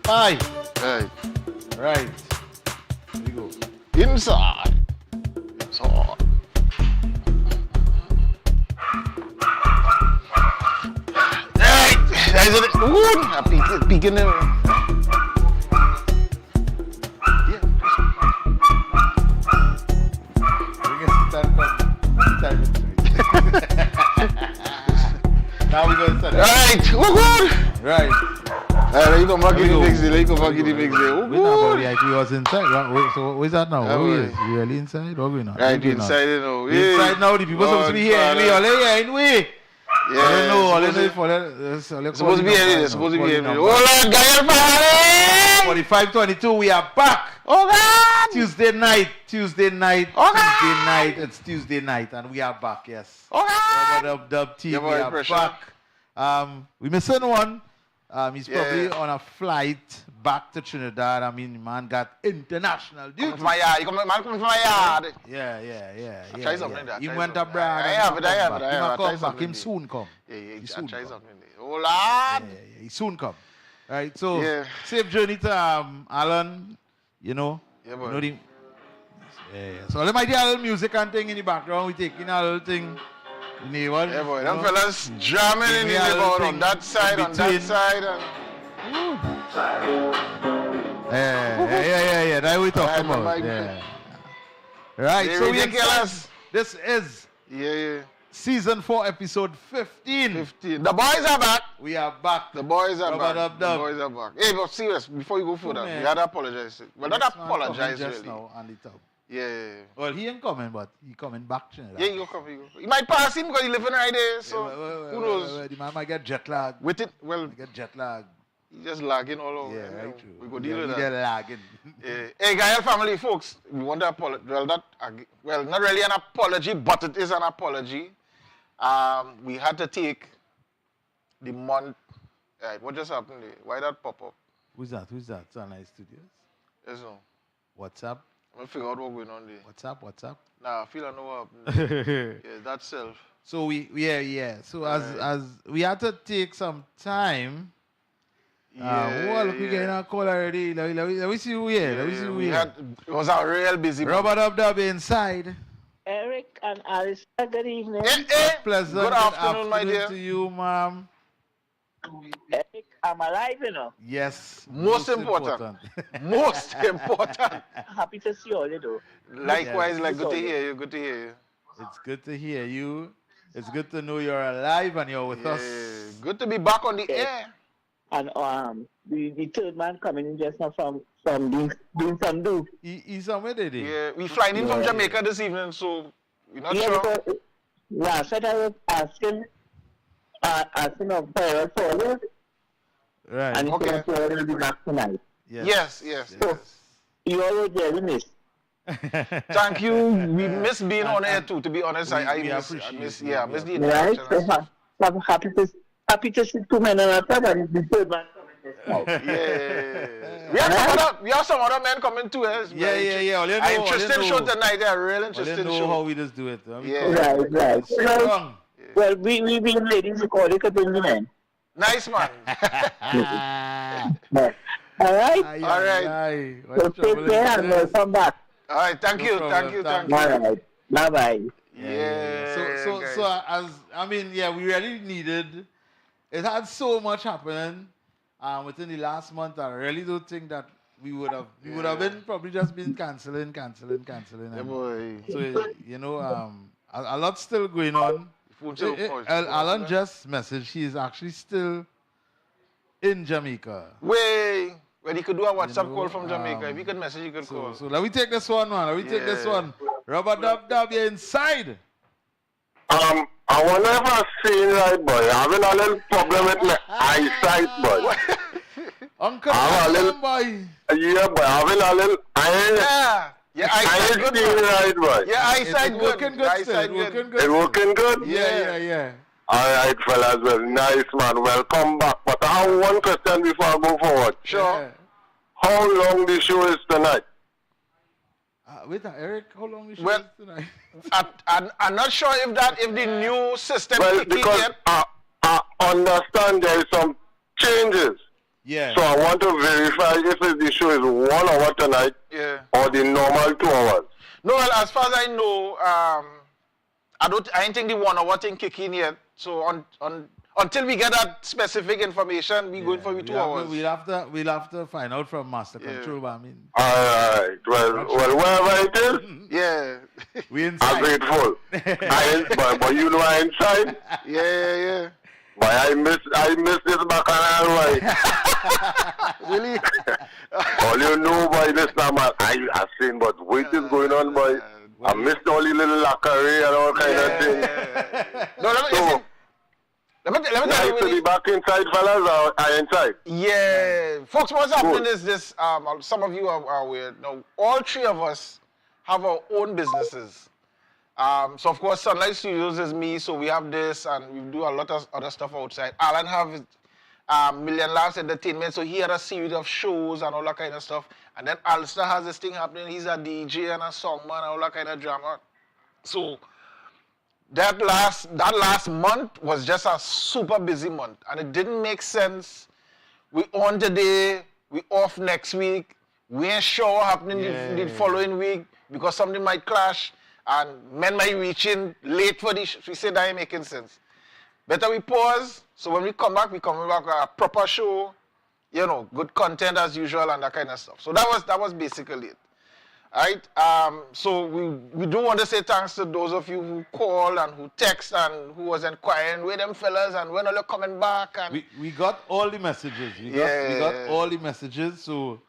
Five. Right. Right. Here we go. Inside. Inside. Right. Guys, ooh, peeking in. Yeah. Bring us stand from Now we go to stand. Right. Oh, good. Right. Let you go back in the go. next day. Let you go back in the next day. Oh, We're not good. VIP was inside. Right? So where's that now? Yeah, Where we boy. is? We really inside? What going on? Right, What going on? inside, you know. We inside now. The people supposed to be here anyway. All they here anyway. Yeah. I don't know. All they supposed know for supposed to be here. Supposed to be here. Oh, Oh, Lord, Gael family. 45:22. We are back. Oh, God. Tuesday night. Okay. Tuesday night. It's Tuesday night, and we are back. Yes. Oh, God. Dub team. Yeah, We boy, are pressure. back. We missing one. He's probably Yeah. on a flight back to Trinidad. I mean, man got international Come duty. from my yard. Man, come from my yard. Yeah. try something there, He try went something. abroad. I and have he it, come I have back. it, I He have might it. come Try back. something Him there. soon come. Yeah, He I soon try come. something there. Oh, Lord. Yeah. He soon come. Right. So Yeah. safe journey to Alan. You know. Yeah, You boy. know the. Yeah. So let me do a little music and thing in the background. We taking a little thing. Yeah, boy. You Them know? fellas jamming in the Yeah, neighborhood thing on that side, on that between. side. And... Yeah. That we talking Right, about. my Yeah. Right. They So we ridiculous. this is Yeah. season 4, episode 15. 15. The boys are back. We are back. The boys are Rubber back. dub The dub. boys are back. Hey, but serious, before you go further, man. we had to apologize. Well, not This man apologize, coming just really. now on the top. Yeah. Well, he ain't coming, but he coming back to Yeah, you go come. You might pass him because he living right there, so who knows? The man might get jet lag. With it, well, Might get jet lag. he just lagging all over. Yeah, you know. right true. We go deal with He get that. lagging. Yeah. Hey, Gael family, folks, we want to apologize. Well, not really an apology, but it is an apology. We had to take the month. Right, what just happened there? Why that pop up? Who's that? Sunlight Studios. Yes, no. What's up? I'm gonna figure out what's going on there. What's up? Nah, I feel I know what happened there. Yeah, that's self. So yeah. So as we had to take some time. Look, we getting a call already. Let me see who here. Let me see who we here. had, it was a real busy month. Rubber Dub inside. Eric and Alice, good evening. Pleasant. Good afternoon, my dear. to you, ma'am. Eric, I'm alive, you know. Yes. Most important. Most important. Happy to see all you do. Likewise, Yes. like good to hear you. Good to hear you. It's good to hear you. It's good to know you're alive and you're with us. Yeah, good to be back on the air. And the third man coming in just now from doing some do. He's somewhere there. Yeah, we flying in from Jamaica this evening, so we're not Yeah, sure. because last night I was asking of Firearms for you, Right. and he Okay. said Firearms will be back tonight. Yes. You always very missed. Thank you. We miss being on air too. To be honest, I we miss appreciate the it. interaction. Right? and stuff. So I'm happy to see two men on our top and the third man coming just now. Yeah. We have some other men coming too. Eh? Yeah. All you know, Interesting show tonight. Yeah, real All you interesting know show. how we just do it. Yeah. Right. Strong. Well, we being ladies, you call it a bring the men. Nice man. All right? All right. So take care and welcome back. All right. Thank No you. problem. Thank you. Thank Thank you. All right. Bye-bye. Yeah. So we really needed. It had so much happening within the last month. I really don't think that we would have been probably just been canceling. Yeah, boy. So a lot still going on. Alan just messaged. He is actually still in Jamaica. Way. When he could do a WhatsApp know, call from Jamaica. If he could message, he could call. So let me take this one, man. Take this one. Rubber Dub, you're inside. I wonder if I've seen right, boy. I'm having a little problem with my eyesight, boy. Uncle, I'm a little- boy. Yeah, boy. I'm having a little. Yeah. Yeah, I eyesight ain't good. seeing man. right, boy. Yeah, eyesight It's good. working good still. Eyesight Working good. good. It working good? Yeah. All right, fellas. Well, nice, man. Welcome back. But I have one question before I go forward. Sure. Yeah. How long the show is tonight? Wait, Eric, how long is Well, tonight? I'm not sure if the new system Well, kicking because yet. I understand there is some changes. Yeah. So I want to verify if the show is 1 hour tonight or the normal 2 hours. No, well, as far as I know, I ain't think the 1 hour thing kick in yet. So until we get that specific information, we going for the 2 hours. We'll have to find out from Master Control. But I mean, all right. Well, wherever it is, yeah, we inside. I'm grateful. but you know I'm inside. Yeah. But I miss this bacchanal, right? Really? All you know, boy, this time I seen, but what is going on, boy? I missed all the little lacquery and all kind of things. No, let me tell you. To be back inside, fellas, or I inside? Yeah. Folks, what's happening is this, some of you are aware. Now, all three of us have our own businesses. So, of course, Sunlight Studios is me, so we have this, and we do a lot of other stuff outside. Alan have Million Laughs Entertainment, so he had a series of shows and all that kind of stuff. And then Alistair has this thing happening. He's a DJ and a songman and all that kind of drama. So, that last month was just a super busy month, and it didn't make sense. We on today, we off next week. We ain't sure what happening the following week because something might clash. And men might reach in late for this. We say that ain't making sense. Better we pause. So when we come back with a proper show, you know, good content as usual and that kind of stuff. So that was basically it. All right. So we do want to say thanks to those of you who called and who text and who was inquiring where them fellas and when are they coming back. And we got all the messages. We got all the messages. So.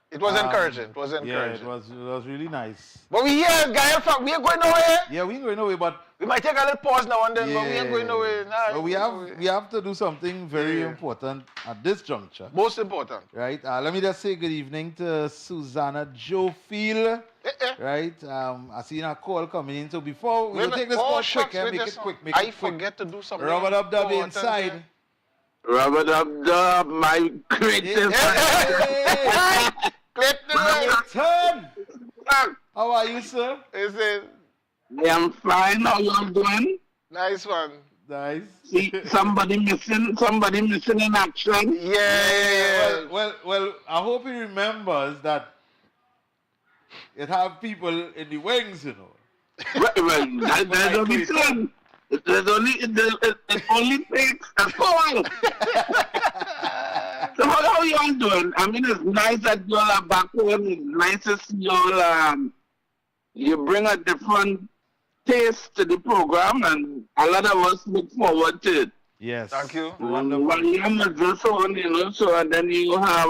It was encouraging. It was encouraging. Yeah, it was really nice. But we here, guys, we ain't going nowhere. Yeah, we ain't going nowhere, but we might take a little pause now and then, but we ain't going nowhere. Nah, but we have to do something very important at this juncture. Most important. Right? Let me just say good evening to Susanna Jofield. Right? I seen a call coming in. So before we take this call quick, make it quick. I forget to do something. Rubber Dub inside. Rubber Dub, my creative. Clayton! How are you, sir? I'm fine. How you doing? Nice one. Nice. See, somebody missing in action. Yeah. Well, I hope he remembers that it have people in the wings, you know. Well, there's only one. It only takes a call. So how y'all doing? I mean, it's nice that y'all are back home. It's nice to see y'all. You bring a different taste to the program, and a lot of us look forward to it. Yes. Thank you. Wonderful. Well, you just on, you know, so and then you have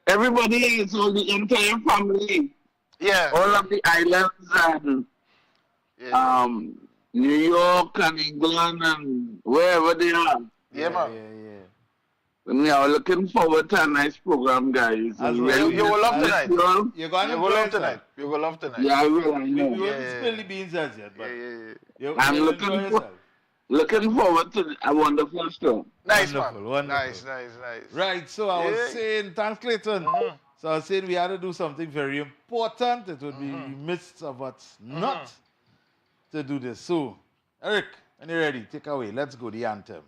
everybody, so the entire family. Yeah. All of the islands and New York and England and wherever they are. Yeah, man. Yeah. And we are looking forward to a nice program, guys. You will love tonight. You're going to love tonight. You will love tonight. Yeah, I will. I know. We won't spill the beans as yet, but I'm looking forward to a wonderful show. Nice, wonderful, man. Wonderful. Nice. Right, so I was saying, thanks, Clayton. So I was saying we had to do something very important. It would be remiss of us not to do this. So, Eric, when you're ready, take away. Let's go, the anthem.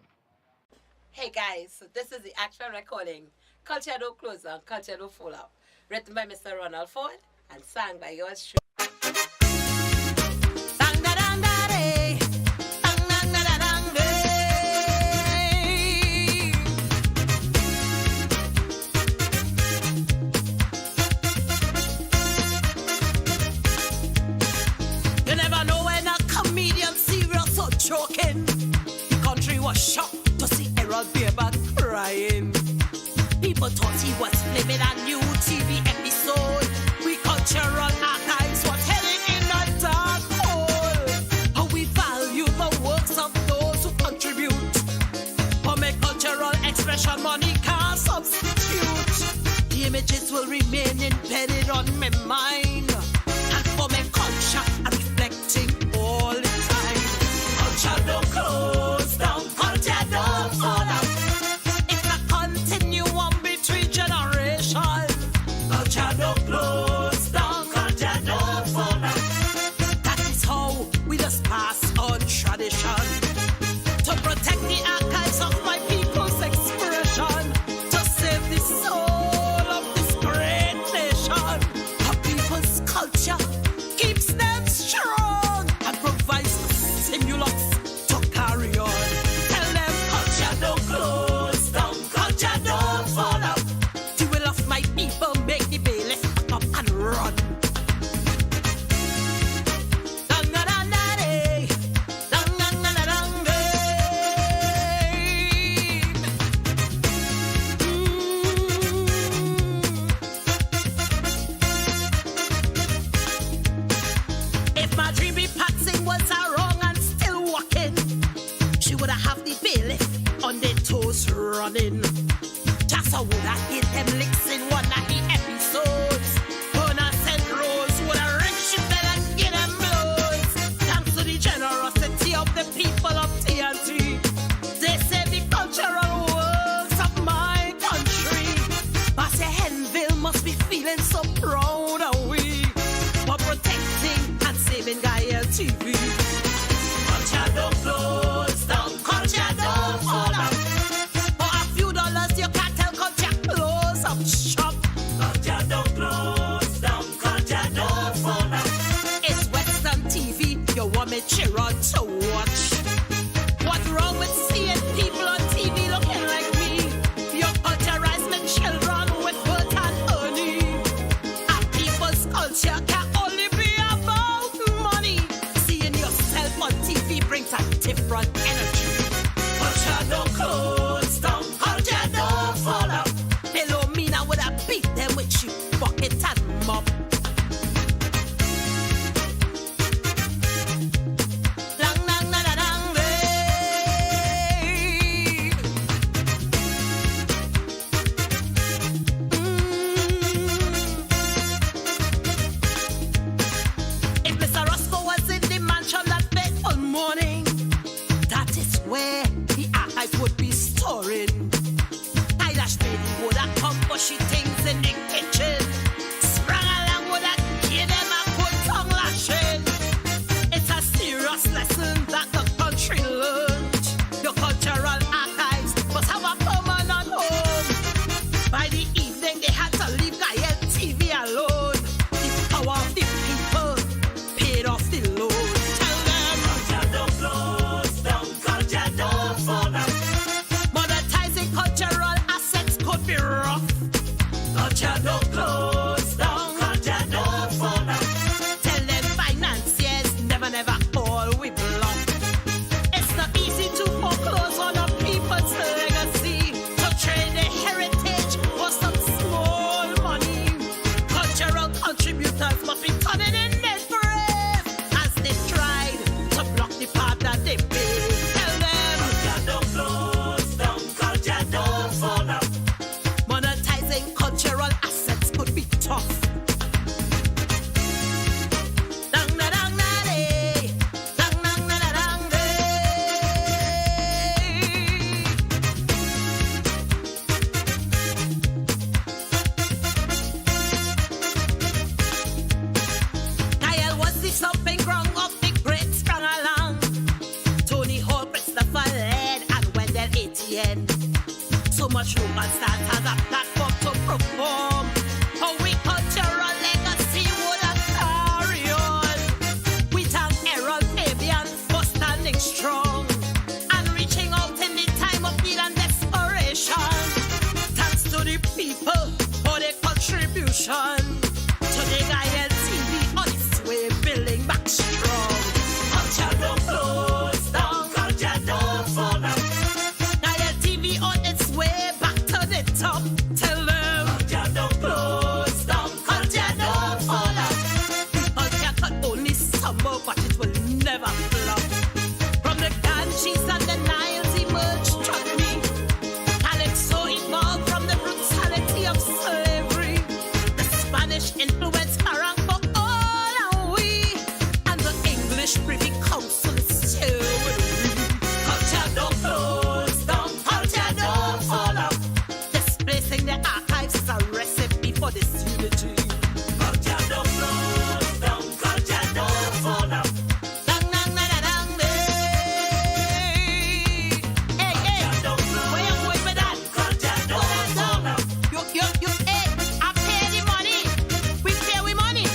Hey guys, so this is the actual recording, Culture Don't Close Down, Culture Don't Fall Up, written by Mr. Ronald Ford and sang by yours truly. You never know when a comedian serious or joking. The country was shocked to see Errol Bareback crying. People thought he was filming a new TV episode. We cultural archives was heading in a dark hole. How we value the works of those who contribute. For my cultural expression, money can't substitute. The images will remain embedded on my mind. And for my culture, I'm reflecting all the time. Culture don't close down, culture don't fall out. It's a continuum between generations. Culture don't close down, culture don't fall out. That is how we just pass on tradition. To protect the archives of my people's expression. running. Just a would I hit them licks in one of the episodes. Gonna send Rose with a ring she better get them blows. Thanks to the generosity of the people of TNT. They say the cultural works of my country. Basse Henville must be feeling so proud of we for protecting and saving Gaia TV. Culture don't close down, culture don't fall out. For a few dollars you can't tell culture close up shop. Culture don't close down, culture don't fall out. It's Western TV, you want me cheer on to watch. What's wrong with seeing people on TV looking like me? You culturize my children with Bert and Ernie. And people's culture can only be about money. Seeing yourself on TV brings a different energy. Culture don't close down, culture don't fall out. Philomena would have beat them with you bucket and mop. Lang, lang, na, na, lang, day. If Mr. Roscoe was in the mansion that fateful morning, that is where the archives would be storing. Tyler Strady would have come bushy things in the kitchen. Sprang along would have give them a good tongue lashing. It's a serious lesson that the country learned. Your cultural archives must have a permanent home. By the evening they had to leave Gaia TV alone. The power of the people paid off the loan. Tell them culture don't close down, culture don't fall out. Monetizing cultural assets could be rough. Culture don't close down, culture don't fall out. Tell them financiers never, never all we bluff. It's not easy to foreclose on a people's legacy. To trade their heritage for some small money. Cultural contributors must be turning in their grave as they tried to block the path that they paved. Tell them culture don't close down, culture don't fall out. Monetizing cultural assets could be tough. Dang na dang na day, dang dang na na dang day. Kyle was the stomping ground of the great sprang along. Tony Hall, Christopher Led, and Wendell Etienne. So much room and start as a platform to perform. How we cultural legacy would have carry on. We thank Errol Fabian for standing strong and reaching out in the time of need and desperation. Thanks to the people for their contribution to the Gaia TV on its way building back strong. Culture don't close down, culture don't fall out. Gaia TV on its way back to the top. Tell them culture don't close down, culture don't fall out. Culture could only stumble, but it will never flop. From the Ganges and the Niles emerged chutney. Calypso evolved from the brutality of slavery. The Spanish influence carang for all and we. And the English Privy Council is still with we. Culture don't close down, culture don't fall out. Displacing the archives is a recipe for this unity. Culture don't close down, culture don't fall out. Dang dang na na dang day. Hey hey, where you going with that? Culture don't fall out. You, hey, I pay the money. We pay we money.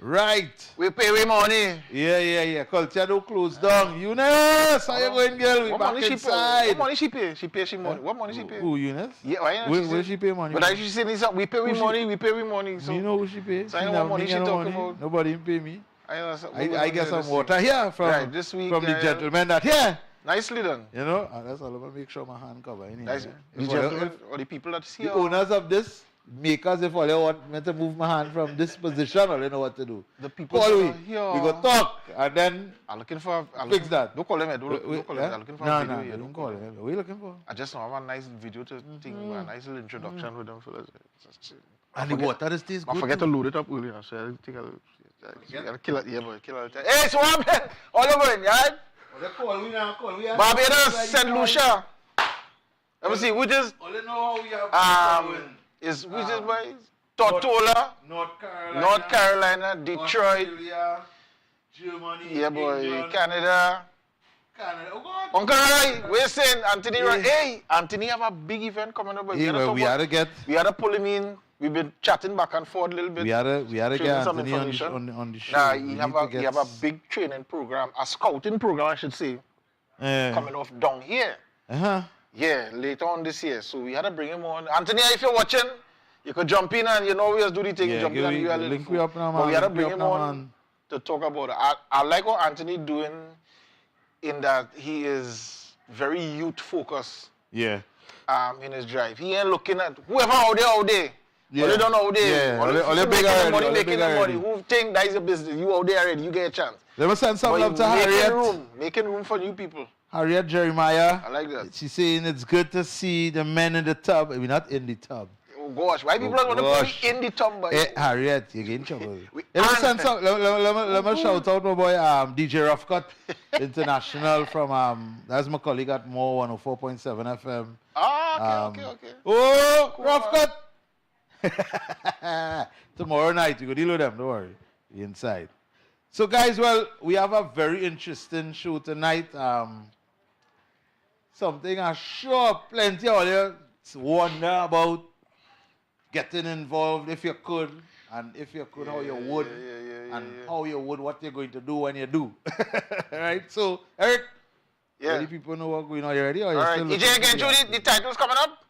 Right. We pay we money. Yeah. Culture don't close down. Eunice, how you going, girl? We What back money she pay? inside. What money she pay? She pay she money. What money she pay? Who, Eunice? Yeah, why not? Where she pay money? But I she say this up. We pay we Who she- money. We pay we money. So You know who she pay? So I know what money she talking about. Nobody pay me. I know. I get some water here from, Right, this week, from the gentleman that here. Nicely done. You know, and that's all. I'm gonna make sure my hand cover. Anyway. Nice. Yeah. The If- gentlemen or the people that see the her. owners of this, make as if all you want me to move my hand from this position, or you know what to do. The people Call we. here. We go talk, and then I'm looking for. fix that. Don't call him. Don't call him. I'm looking for a video here. Don't call him. What are you looking for? I just have a nice video to think, a nice little introduction with them. And the water is tastes good. I forget to load it up earlier, so I think I'll kill it. Yeah, boy, kill it. Hey, so what happened? All over it, right? Call we now. Barbados, St. Lucia. Let me see, which is All you know how we have which is boy? Tortola, North Carolina, Detroit, Australia, Germany, yeah, boy, England, Canada. Oh God. Uncle Roy, we're saying Anthony Roy. Hey, Anthony have a big event coming up. We had to pull him in. We've been chatting back and forth a little bit. We had to get some Anthony information. on the show. Nah, he have a big training program, a scouting program, I should say, coming off down here. Yeah, later on this year. So we had to bring him on. Anthony, if you're watching, you could jump in and you know we just do the thing. Yeah, jump in and do a little link we up now, man. But we had to bring him on to talk about it. I like what Anthony doing in that he is very youth focused. Yeah. In his drive. He ain't looking at whoever out there. Yeah. Or they don't know out there. Yeah. Or they big already. money, making the money. Who think that is a business? You out there already, you get a chance. Let me send some love to Harriet. Making room for new people. Harriet Jeremiah. I like that. She's saying it's good to see the men in the tub. We're not in the tub. Oh gosh, why people want to put me in the tub? Hey, Harriet, you get in trouble. Let me shout out my boy DJ Roughcut International from that's my colleague at Mo 104.7 FM. Okay. Oh, cool. Roughcut. Tomorrow night you go deal with them. Don't worry, be inside. So guys, well, we have a very interesting show tonight. Something I'm sure plenty of you wonder about. Getting involved if you could, and if you could, how you would, how you would, what you're going to do when you do. Right? So, Eric, many people know what's going on. You ready? Or you All right, EJ, again, the titles coming up?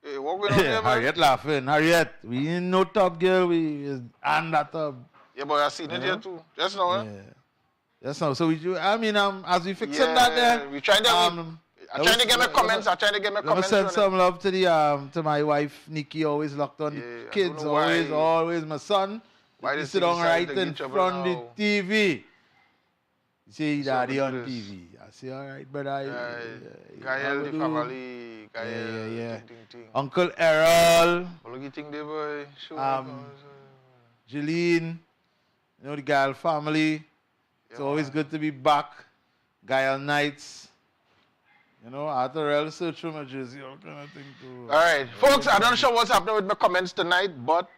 Hey, what going on there, man? Harriet laughing. Harriet, we ain't no tub girl, we and that tub. Yeah, but I seen it here too. Just now, Yeah. Just now. So, as we fixing that there, we trying to... I'm trying to get my comments. Let me send some love to to my wife Nikki, always locked on the kids, always my son. Why you sit down right in front of the TV. You see daddy on TV. I say, all right, brother. Gael, the family. Yeah. Uncle Errol. What you think, boy? Jeline. You know the Gael family. It's always good to be back. Gael nights. You know, after I'll search for my jersey, all kind of thing too. All right, folks, I'm not sure what's happening with my comments tonight, but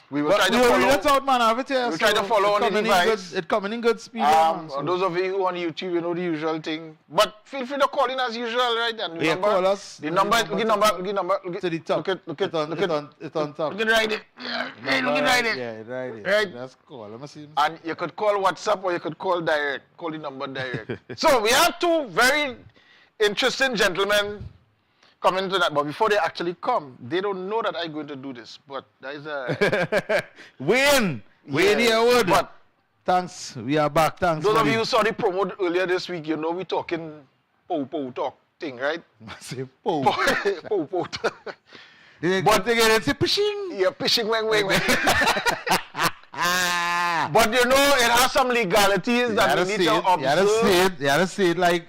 we will try to follow. That's out, man. Have it here. We'll try to follow on the device. It's coming in good speed. Man, so. Those of you who on YouTube, you know the usual thing. But feel free to call in as usual, right? And yeah, call us. The number. To the top. Look at on top. Look at right there. Yeah, look at right there. Yeah, right there. Right. That's cool. Let me see. And you could call WhatsApp or you could call direct. Call the number direct. So we have two very interesting gentlemen coming to that, but before they actually come, they don't know that I'm going to do this. But that is a Wayne Wood. But thanks, we are back. Thanks. Those of you who saw the promo earlier this week, you know we talking pow talk thing, right? Say pow. Pow. But again, it's a pishing. Yeah, pishing, wang. But you know, it has some legalities that we need to observe. You gotta say it like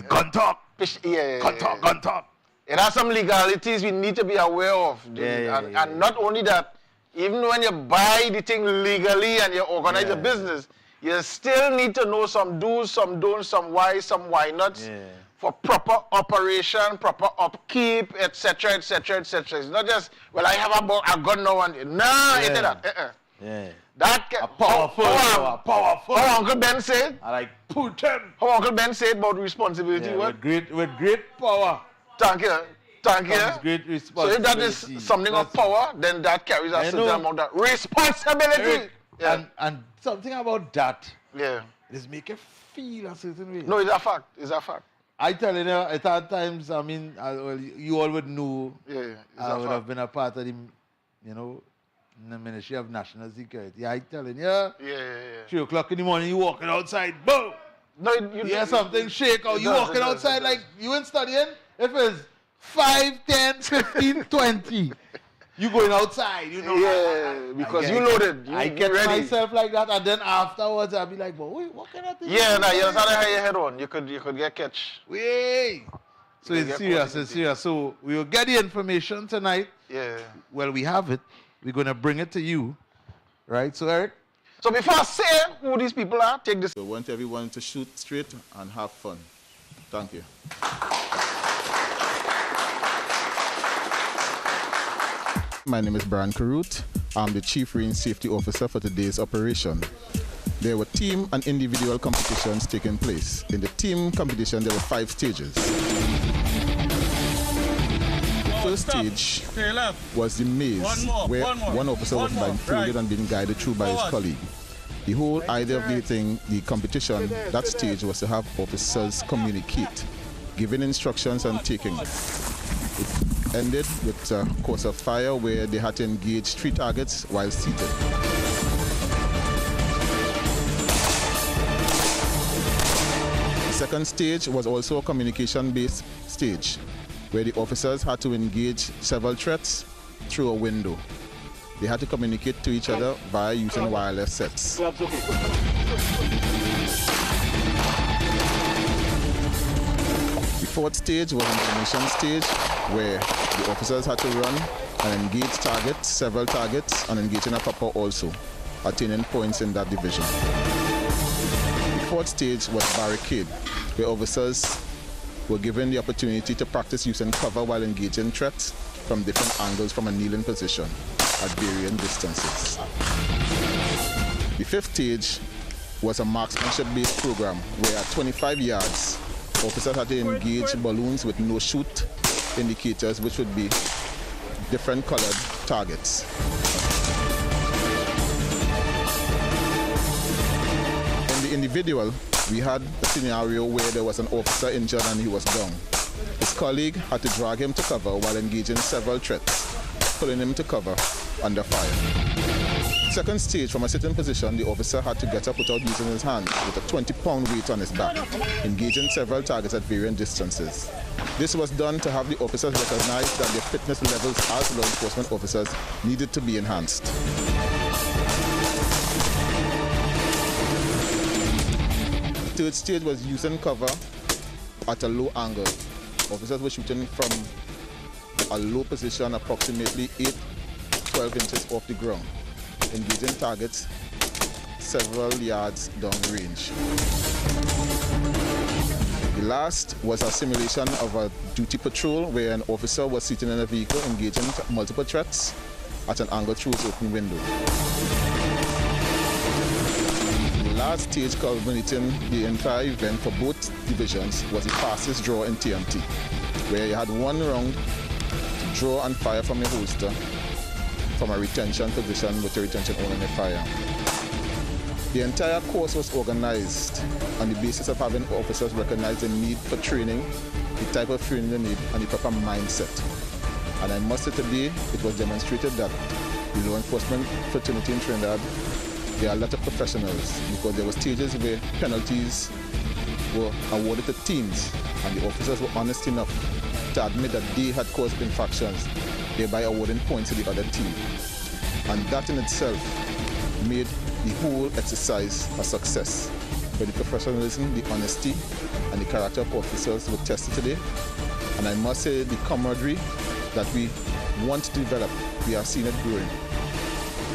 gun talk. Gun talk. It has some legalities we need to be aware of. And not only that, even when you buy the thing legally and you organize a business, you still need to know some do's, some don'ts, some whys, some why nots for proper operation, proper upkeep, etc. It's not just, well, I have a gun now and ain't that. That powerful. How Uncle Ben said. I like Putin. How Uncle Ben said about responsibility. With great power. Thank you. Great responsibility. So if that is something of power, then that carries a certain amount of responsibility. And something about that. Yeah. Is make you feel a certain way. No, it's a fact. I tell you, at that times, I mean, you all would know. I would have been a part of the, the Ministry of National Security. I telling you. 3 o'clock in the morning, you walking outside, boom. No, you hear something shake, or you walking outside like you ain't studying. If it's 5, 10, 15, 20. You going outside, you know. Yeah, because you loaded. I You get ready. myself like that, and then afterwards I'll be like, but wait, what kind of thing? Yeah, nah, you understand how you head on. You could get catch. Wait. So You it's get serious, caught it's serious. So we will get the information tonight. Yeah. Well, we have it. We're going to bring it to you. Right? So, Eric? So before I say who these people are, take this. I want everyone to shoot straight and have fun. Thank you. My name is Brian Carute. I'm the Chief Range Safety Officer for today's operation. There were team and individual competitions taking place. In the team competition, there were 5 stages. The first stage was the maze, where one officer was blindfolded and being guided through by his colleague. The whole idea of the competition, that stage, was to have officers communicate, giving instructions and taking. It ended with a course of fire where they had to engage 3 targets while seated. The second stage was also a communication-based stage, where the officers had to engage several threats through a window. They had to communicate to each other via using wireless sets. The fourth stage was an information stage, where the officers had to run and engage targets, several targets, and engage in a couple also, attaining points in that division. The fourth stage was barricade, where officers were given the opportunity to practice using cover while engaging threats from different angles from a kneeling position at varying distances. The fifth stage was a marksmanship-based program, where at 25 yards, officers had to engage balloons with no-shoot indicators, which would be different colored targets. In the individual, we had a scenario where there was an officer injured and he was down. His colleague had to drag him to cover while engaging several threats, pulling him to cover under fire. Second stage, from a sitting position, the officer had to get up without using his hands, with a 20-pound weight on his back, engaging several targets at varying distances. This was done to have the officers recognize that their fitness levels as law enforcement officers needed to be enhanced. The third stage was using cover at a low angle. Officers were shooting from a low position, approximately 8-12 inches off the ground, engaging targets several yards down range. The last was a simulation of a duty patrol, where an officer was sitting in a vehicle engaging multiple threats at an angle through his open window. The last stage, culminating the entire event for both divisions, was the fastest draw in TMT, where you had 1 round to draw and fire from your holster from a retention position with a retention on the firearm. The entire course was organized on the basis of having officers recognize the need for training, the type of training they need, and the proper mindset. And I must say today, it was demonstrated that the law enforcement fraternity in Trinidad, there are a lot of professionals, because there were stages where penalties were awarded to teams, and the officers were honest enough to admit that they had caused infractions, thereby awarding points to the other team. And that in itself made the whole exercise a success, where the professionalism, the honesty, and the character of officers were tested today. And I must say, the camaraderie that we want to develop, we are seeing it growing.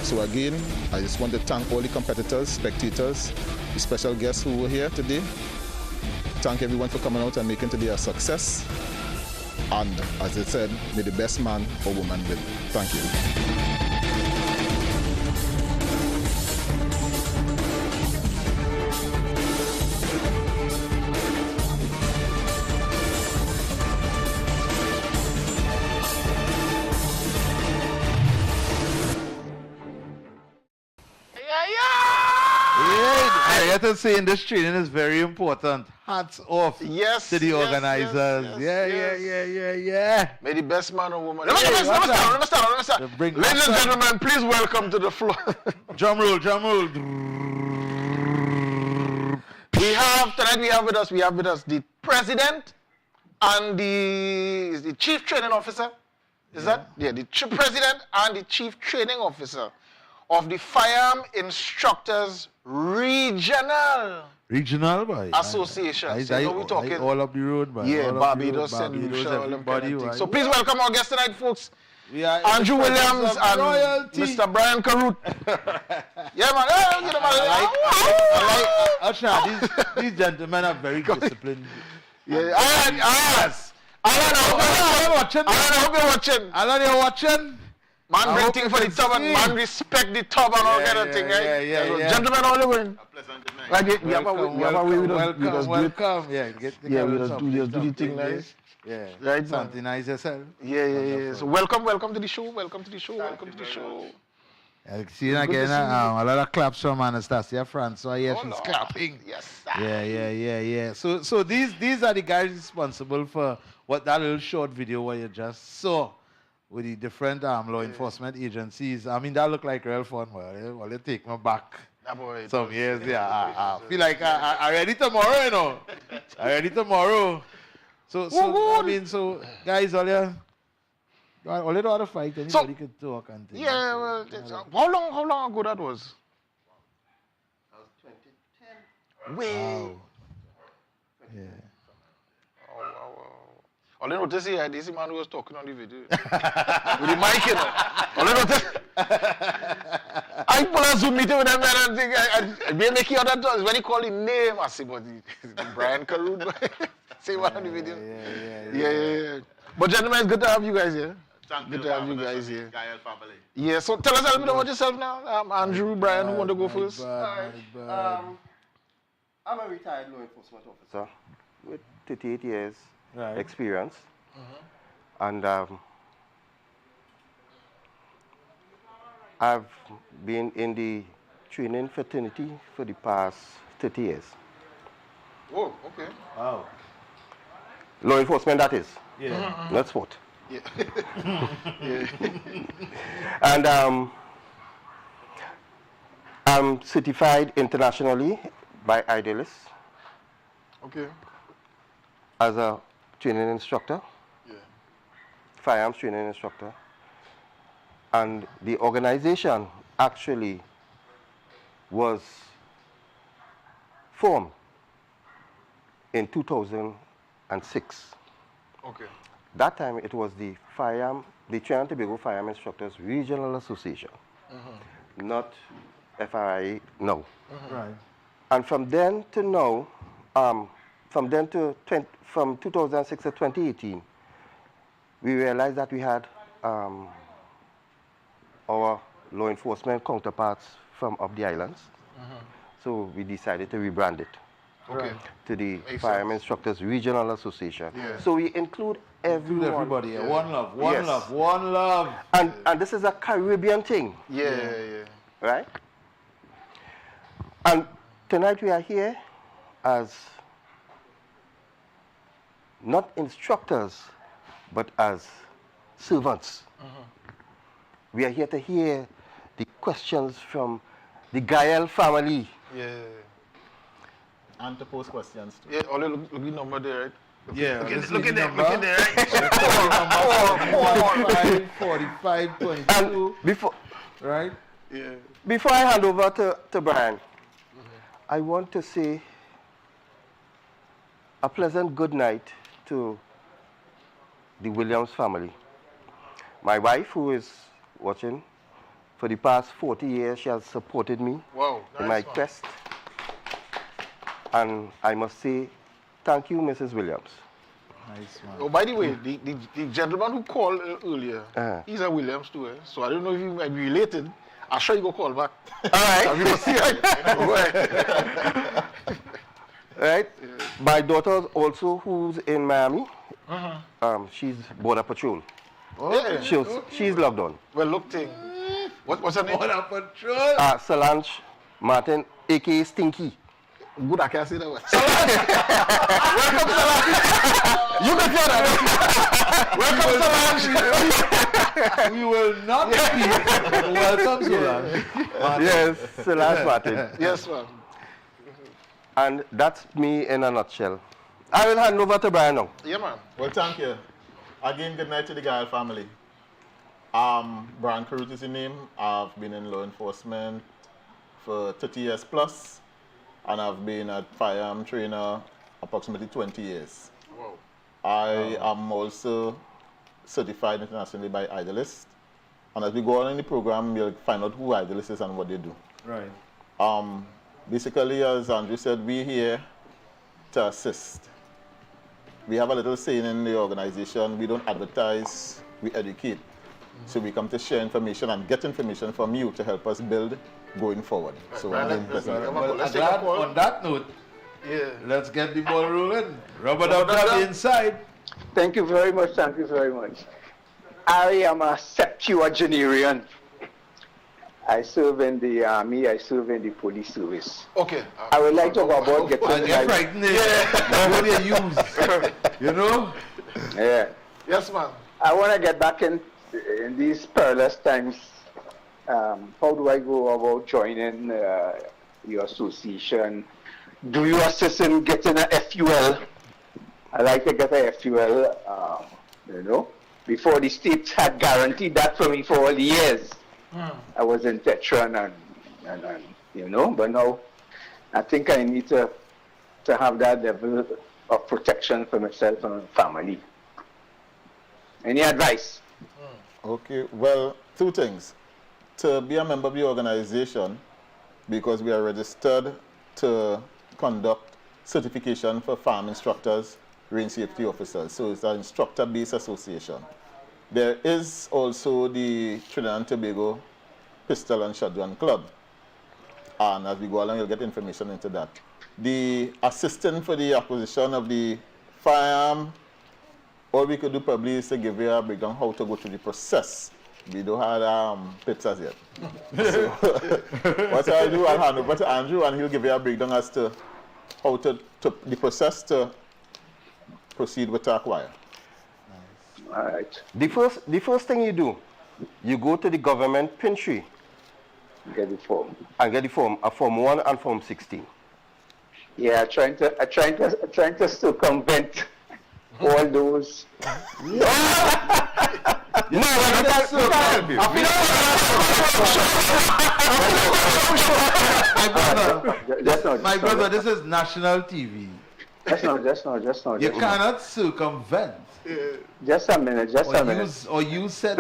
So again, I just want to thank all the competitors, spectators, the special guests who were here today. Thank everyone for coming out and making today a success. And as I said, may the best man or woman win. Thank you. I have to say, in this training is very important. Hats off to the organizers. Yeah. May the best man or woman. Understand. Ladies and gentlemen, please welcome to the floor. Drum roll. We have with us the President and the chief training officer. Is that? Yeah, the president and the chief training officer of the Firearm Instructors Regional boy. Association. So we're talking all up the road, boy. yeah, all Barbados, St. Lucia, all them kind of things. So please welcome our guests tonight, folks. We are Andrew Williams and royalty. Mr. Brian Carruth. Yeah, man. These gentlemen are very disciplined. Yeah, Alan, I hope you're watching. Alan, you're watching? Man, bring thing for the tub and man respect the tub and all kind of thing, right? Yeah. Gentlemen, all the way. A pleasant night. Like, we have a way with us. Welcome. Yeah, get the Yeah, we just do the thing nice. Yeah, right, Santinize yourself. Yeah. So welcome to the show. Welcome to the show. See again, a lot of claps from Anastasia Francois. Yeah, she's clapping. Yes. Yeah. So these are the guys responsible for what that little short video where you just saw with the different law enforcement agencies. I mean, that looked like real fun. Well, you take me back some years. Yeah, I feel like I'm ready tomorrow, you know. I'm ready tomorrow. So I mean, guys, all you don't want to fight, anybody could talk and things. Yeah, well, how long ago that was? That was 2010. Way. Wow. Yeah. Wow. All you notice here, this man who was talking on the video. With the mic, you know. All you notice. I pull a Zoom meeting with them and they make it other times. When he call his name, I say, but Brian Carruth. Say what on the video. Yeah. But gentlemen, it's good to have you guys here. Good to have you guys here. Gael family. Yeah, so tell us a little bit about yourself now. Andrew, Brian, who want to go first? I'm a retired law enforcement officer with 38 years experience. And I've been in the training fraternity for the past 30 years. Oh, okay. Wow. Law enforcement, that is. Yeah. Not sport. Yeah. And I'm certified internationally by Idealis Okay. as a training instructor, Yeah. firearms training instructor. And the organization actually was formed in 2006. Okay. That time it was the Trinidad and Tobago Firearm Instructors Regional Association, not FRIA, no. Right. And from then to now, from 2006 to 2018, we realized that we had our law enforcement counterparts from up the islands. So we decided to rebrand it Okay. to the Makes Firearm sense. Instructors Regional Association. Yeah. So we include everyone. Everybody. Yeah. One love. Yes. One love. And this is a Caribbean thing, Yeah. right? And tonight we are here as not instructors, but as servants. We are here to hear the questions from the Gael family. Yeah. And to pose questions too. Yeah, only look the number there, right? Yeah. Look at there, right? 45, 22. And Right? Yeah. before I hand over to Brian, I want to say a pleasant good night to the Williams family. My wife, who is watching, for the past 40 years, she has supported me Wow. in my Nice one. quest. And I must say, thank you, Mrs. Williams. Nice one. Oh, by the way, the gentleman who called earlier, he's a Williams too, eh? So I don't know if you might be related. I'll sure you go call back. All right. We must see, right? Go ahead. Right? My daughter also, who's in Miami, she's Border Patrol. Yeah. She's logged on. Well, look, thing. What's her name? Border Patrol. Solange Martin, a.k.a. Stinky. Good, I can't say that word. Welcome, Solange. You can say that. Welcome, Solange. We will not speak. Welcome, Solange. Yes, Solange Martin. Yes, ma'am. And that's me in a nutshell. I will hand over to Brian now. Yeah, man. Well, thank you. Again, good night to the Gile family. Brian Carruth is the name. I've been in law enforcement for 30 years plus, and I've been a firearm trainer approximately 20 years. Wow. I am also certified internationally by Idealist. And as we go on in the program, you'll find out who Idealist is and what they do. Right. Basically, as Andrew said, we're here to assist. We have a little saying in the organization, we don't advertise, we educate. So we come to share information and get information from you to help us build going forward. So Well, on that note, let's get the ball rolling. Robert up the inside. Thank you very much. Thank you very much. I am a septuagenarian. I serve in the army. I serve in the police service. Okay. I would like to talk about getting. I get frightened. What do you use? You know? Yeah. Yes, ma'am. I want to get back in these perilous times. How do I go about joining your association? Do you assist in getting a FUL? I like to get a FUL. You know, before the states had guaranteed that for me for all the years. I was in veteran and you know, but now I think I need to have that level of protection for myself and my family. Any advice? Okay, well, two things. To be a member of the organization, because we are registered to conduct certification for farm instructors, range safety officers. So it's an instructor-based association. There is also the Trinidad and Tobago Pistol and Shotgun Club. And as we go along, you'll get information into that. The assistant for the acquisition of the firearm, all we could do probably is to give you a breakdown how to go through the process. We don't have pictures yet. So, what I'll do, I'll hand over to Andrew and he'll give you a breakdown as to how to the process to proceed with to acquire. All right. The first thing you do, you go to the government pantry. Get the form. And get the form, a Form 1 and Form 16. Yeah, trying to circumvent all those. My brother, this is national TV. Just not. You cannot circumvent. Just a minute. Or you said.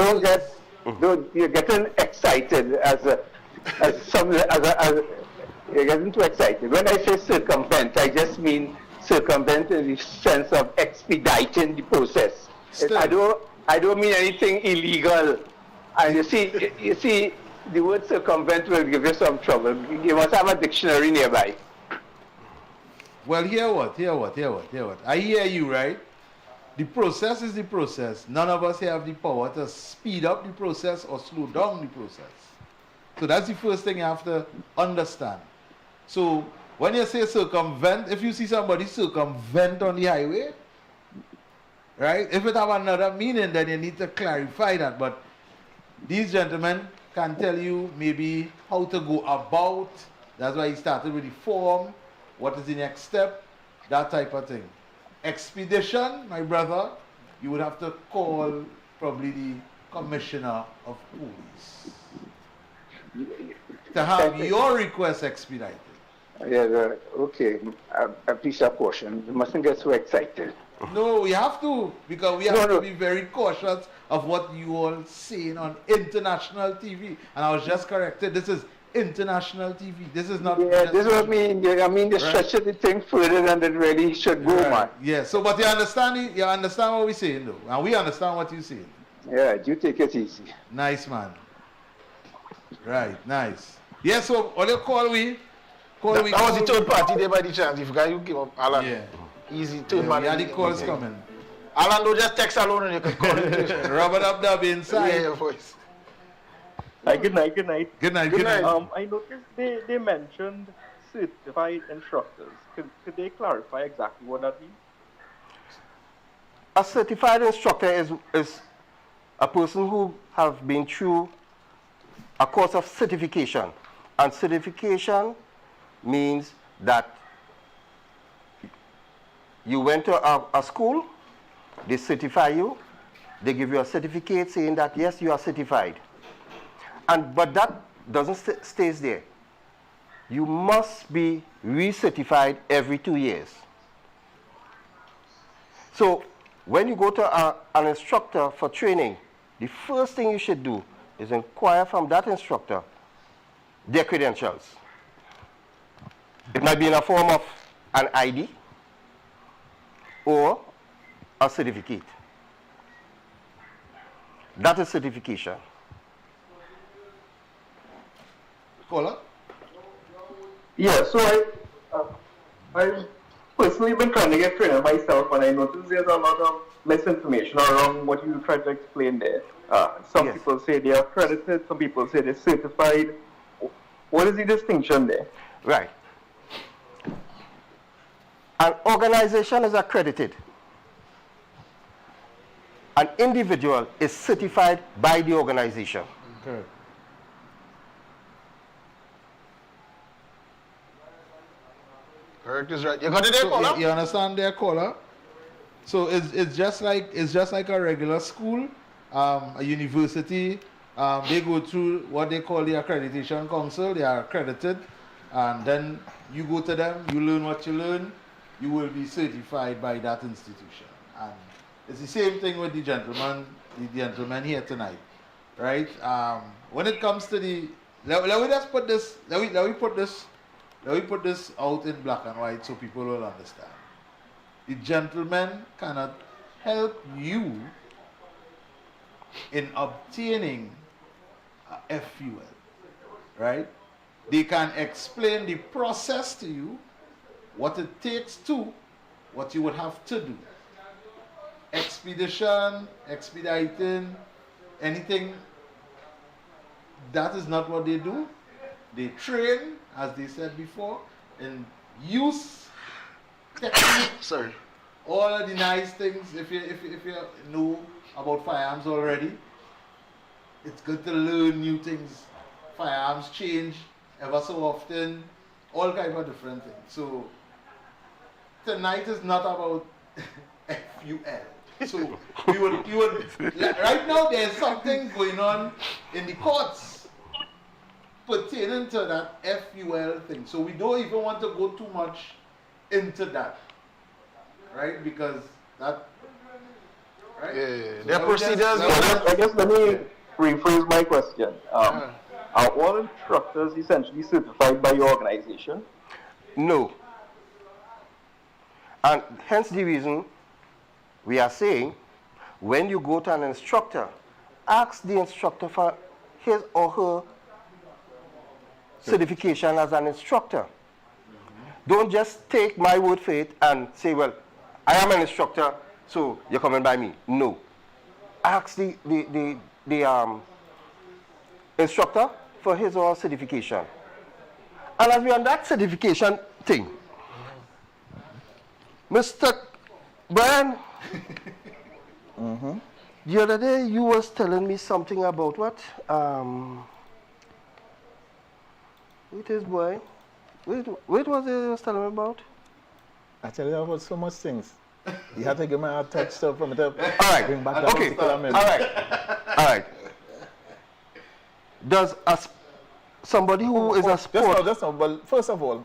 You're getting excited you're getting too excited. When I say circumvent, I just mean circumvent in the sense of expediting the process. I don't mean anything illegal. And you see, the word circumvent will give you some trouble. You must have a dictionary nearby. Well, hear what? I hear you, right? The process is the process. None of us have the power to speed up the process or slow down the process. So that's the first thing you have to understand. So when you say circumvent, if you see somebody circumvent on the highway, right? If it have another meaning, then you need to clarify that. But these gentlemen can tell you maybe how to go about. That's why he started with the form. What is the next step? That type of thing. Expedition, my brother, you would have to call probably the commissioner of police to have your request expedited. Yeah, okay. A piece of caution. You mustn't get so excited. No, we have to, because we have to be very cautious of what you all saying on international TV. And I was just corrected. This is international TV. This is not. Yeah, this is what I mean. I mean, they stretch the thing further than it really should go, man. Yeah. So, but you understand what we're saying, though, and we understand what you're saying. Yeah, you take it easy. Nice, man. Right, nice. Yeah. So, all you call we. That was the third party there by the chance. If you give up Alan. Yeah. Easy third man. We had the calls coming. Alan, don't just text alone and you can call him. Robert up inside. Yeah, your voice. Good night. Good night. I noticed they mentioned certified instructors. Could they clarify exactly what that means? A certified instructor is a person who have been through a course of certification. And certification means that You went to a school, they certify you, they give you a certificate saying that yes, you are certified. But that doesn't stays there. You must be recertified every 2 years. So when you go to an instructor for training, the first thing you should do is inquire from that instructor their credentials. It might be in a form of an ID or a certificate. That is certification. Caller? Yeah, so I've personally been trying to get trained myself, and I noticed there's a lot of misinformation around what you tried to explain there. Some people say they are accredited, some people say they're certified. What is the distinction there? Right. An organization is accredited. An individual is certified by the organization. Okay. Correct is right. You got it there, caller? You understand there, caller? So it's just like a regular school, a university. They go through what they call the accreditation council. They are accredited, and then you go to them. You learn what you learn. You will be certified by that institution. And it's the same thing with the gentleman here tonight, right? When it comes to the, let me just put this. Let me put this out in black and white so people will understand. The gentleman cannot help you in obtaining a FUL, right? They can explain the process to you, what it takes to, what you would have to do. Expedition, expediting, anything, that is not what they do. They train, as they said before, in use, technique, sorry, all of the nice things. If you know about firearms already, it's good to learn new things. Firearms change ever so often, all kinds of different things. So tonight is not about FUL. So you would right now there's something going on in the courts pertaining to that FUL thing. So we don't even want to go too much into that, right? Because that, right? Yeah, their procedures. I guess let me rephrase my question. Are all instructors essentially certified by your organization? No. And hence the reason we are saying, when you go to an instructor, ask the instructor for his or her certification as an instructor. Don't just take my word for it and say, well, I am an instructor, so you're coming by me. No. Ask the instructor for his or her certification. And as we're on that certification thing, Mr. Brian, the other day you was telling me something about what? It is, boy. What was it you was telling me about? I tell you about so much things. You have to give me a touch stuff from it up. All right. Bring back that particular memory. All right. All right. Does somebody who is a sport... Just now, but first of all,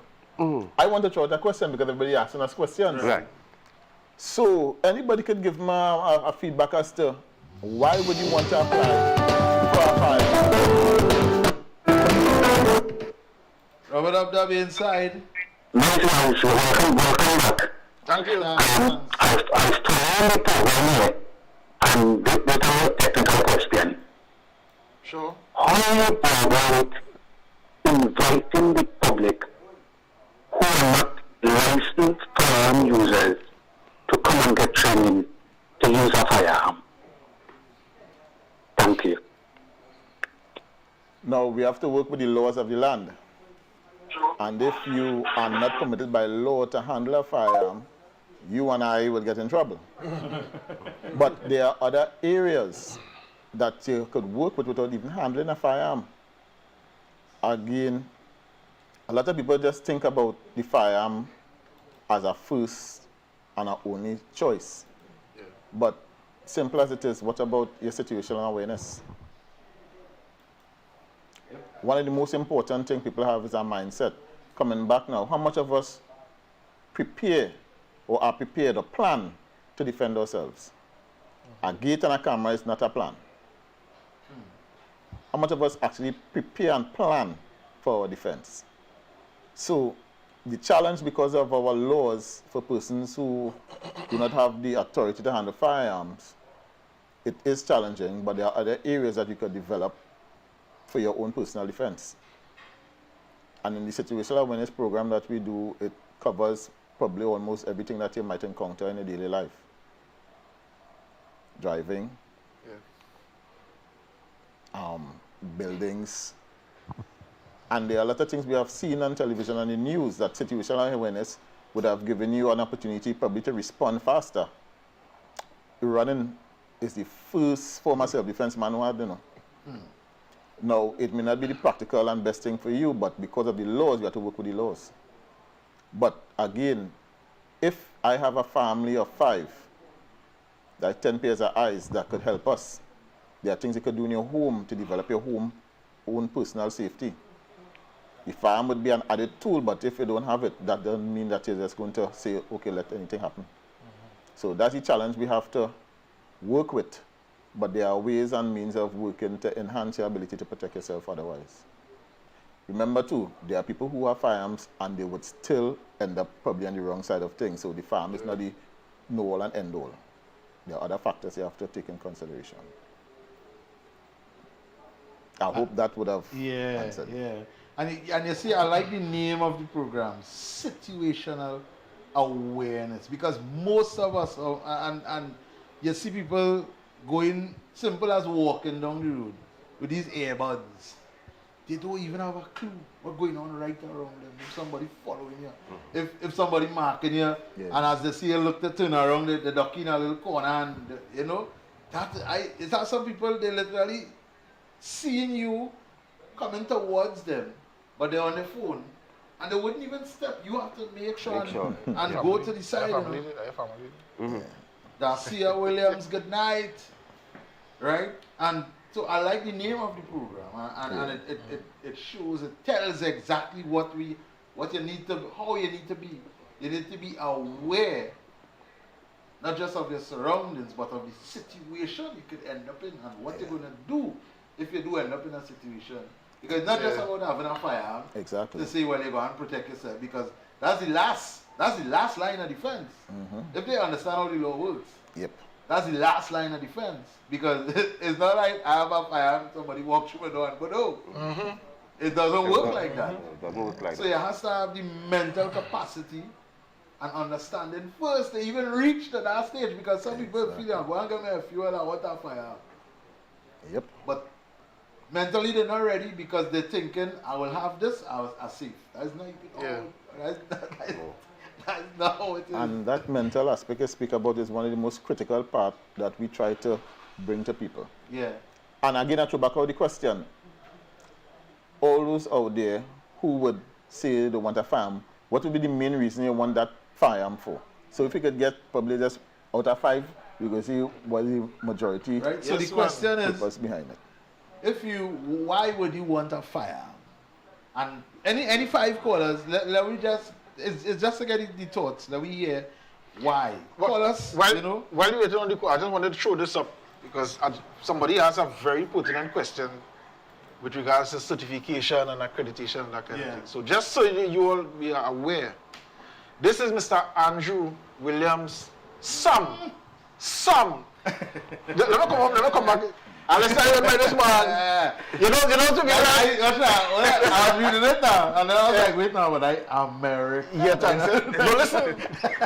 I want to throw out a question because everybody asking us questions. Right. So, anybody could give me a feedback as to why would you want to apply for a file? Robert Abdab inside. Welcome back. Thank you. I've turned the program here and with a technical question. Sure. How about inviting the public who are not licensed firearm users to come and get training to use a firearm? Thank you. Now, we have to work with the laws of the land. And if you are not permitted by law to handle a firearm, you and I will get in trouble. But there are other areas that you could work with without even handling a firearm. Again, a lot of people just think about the firearm as a first and our only choice. But simple as it is, what about your situational awareness? One of the most important things people have is our mindset. Coming back now, how much of us prepare or are prepared or plan to defend ourselves? A gate and a camera is not a plan. How much of us actually prepare and plan for our defense? So the challenge, because of our laws for persons who do not have the authority to handle firearms, it is challenging, but there are other areas that you could develop for your own personal defense. And in the situational awareness program that we do, it covers probably almost everything that you might encounter in your daily life. Driving, buildings, and there are a lot of things we have seen on television and the news that situational awareness would have given you an opportunity probably to respond faster. Running is the first form of self-defense man who had, you know. Now, it may not be the practical and best thing for you, but because of the laws, we have to work with the laws. But again, if I have a family of 5, there are 10 pairs of eyes that could help us. There are things you could do in your home to develop your own personal safety. The firearm would be an added tool, but if you don't have it, that doesn't mean that you're just going to say, okay, let anything happen. So that's the challenge we have to work with. But there are ways and means of working to enhance your ability to protect yourself otherwise. Remember too, there are people who have firearms and they would still end up probably on the wrong side of things. So the firearm is not the know-all and end-all. There are other factors you have to take in consideration. I hope that would have answered. Yeah. And you see, I like the name of the program, situational awareness, because most of us, and you see people going simple as walking down the road with these earbuds. They don't even have a clue what's going on right around them. If somebody following you, if somebody marking you, and as they see you look to turn around, they duck in a little corner, and you know, is that some people, they literally seeing you coming towards them, but they're on their phone, and they wouldn't even step. You have to make sure. And go to the side. Garcia Williams, good night. Right? And so I like the name of the program, and it shows, it tells exactly what you need to, how you need to be. You need to be aware, not just of your surroundings, but of the situation you could end up in, and what you're going to do if you do end up in a situation. Because it's not just about having a firearm to say, well, you're going to protect yourself, because that's the last line of defense. If they understand how the law works. That's the last line of defense. Because it's not like I have a firearm, somebody walks through my door and go, no. It doesn't work like that. It doesn't work like so you have to have the mental capacity and understanding first to even reach to that stage, because some people feel, I'm going to get me a fuel, I want a firearm. But mentally they're not ready, because they're thinking, I will have this, I'm safe. That's not even that's not how it is. And that mental aspect you speak about is one of the most critical part that we try to bring to people. And again, I throw back out the question. All those out there who would say they want a firearm, what would be the main reason you want that firearm for? So if you could get probably just out of 5, you can see what the majority so the question is behind it. Why would you want a firearm? And any 5 callers, let me just, it's just to get the thoughts that we hear. Why? Call us, while you waiting on the call, I just wanted to throw this up, because somebody asked a very pertinent question with regards to certification and accreditation and that kind of thing. So just so you all be aware, this is Mr. Andrew Williams' son. Let me come back. And let's start with this man. You know, to be like, I was reading it now, and then I was like, wait now, but I'm American. Yeah, thanks. No, listen.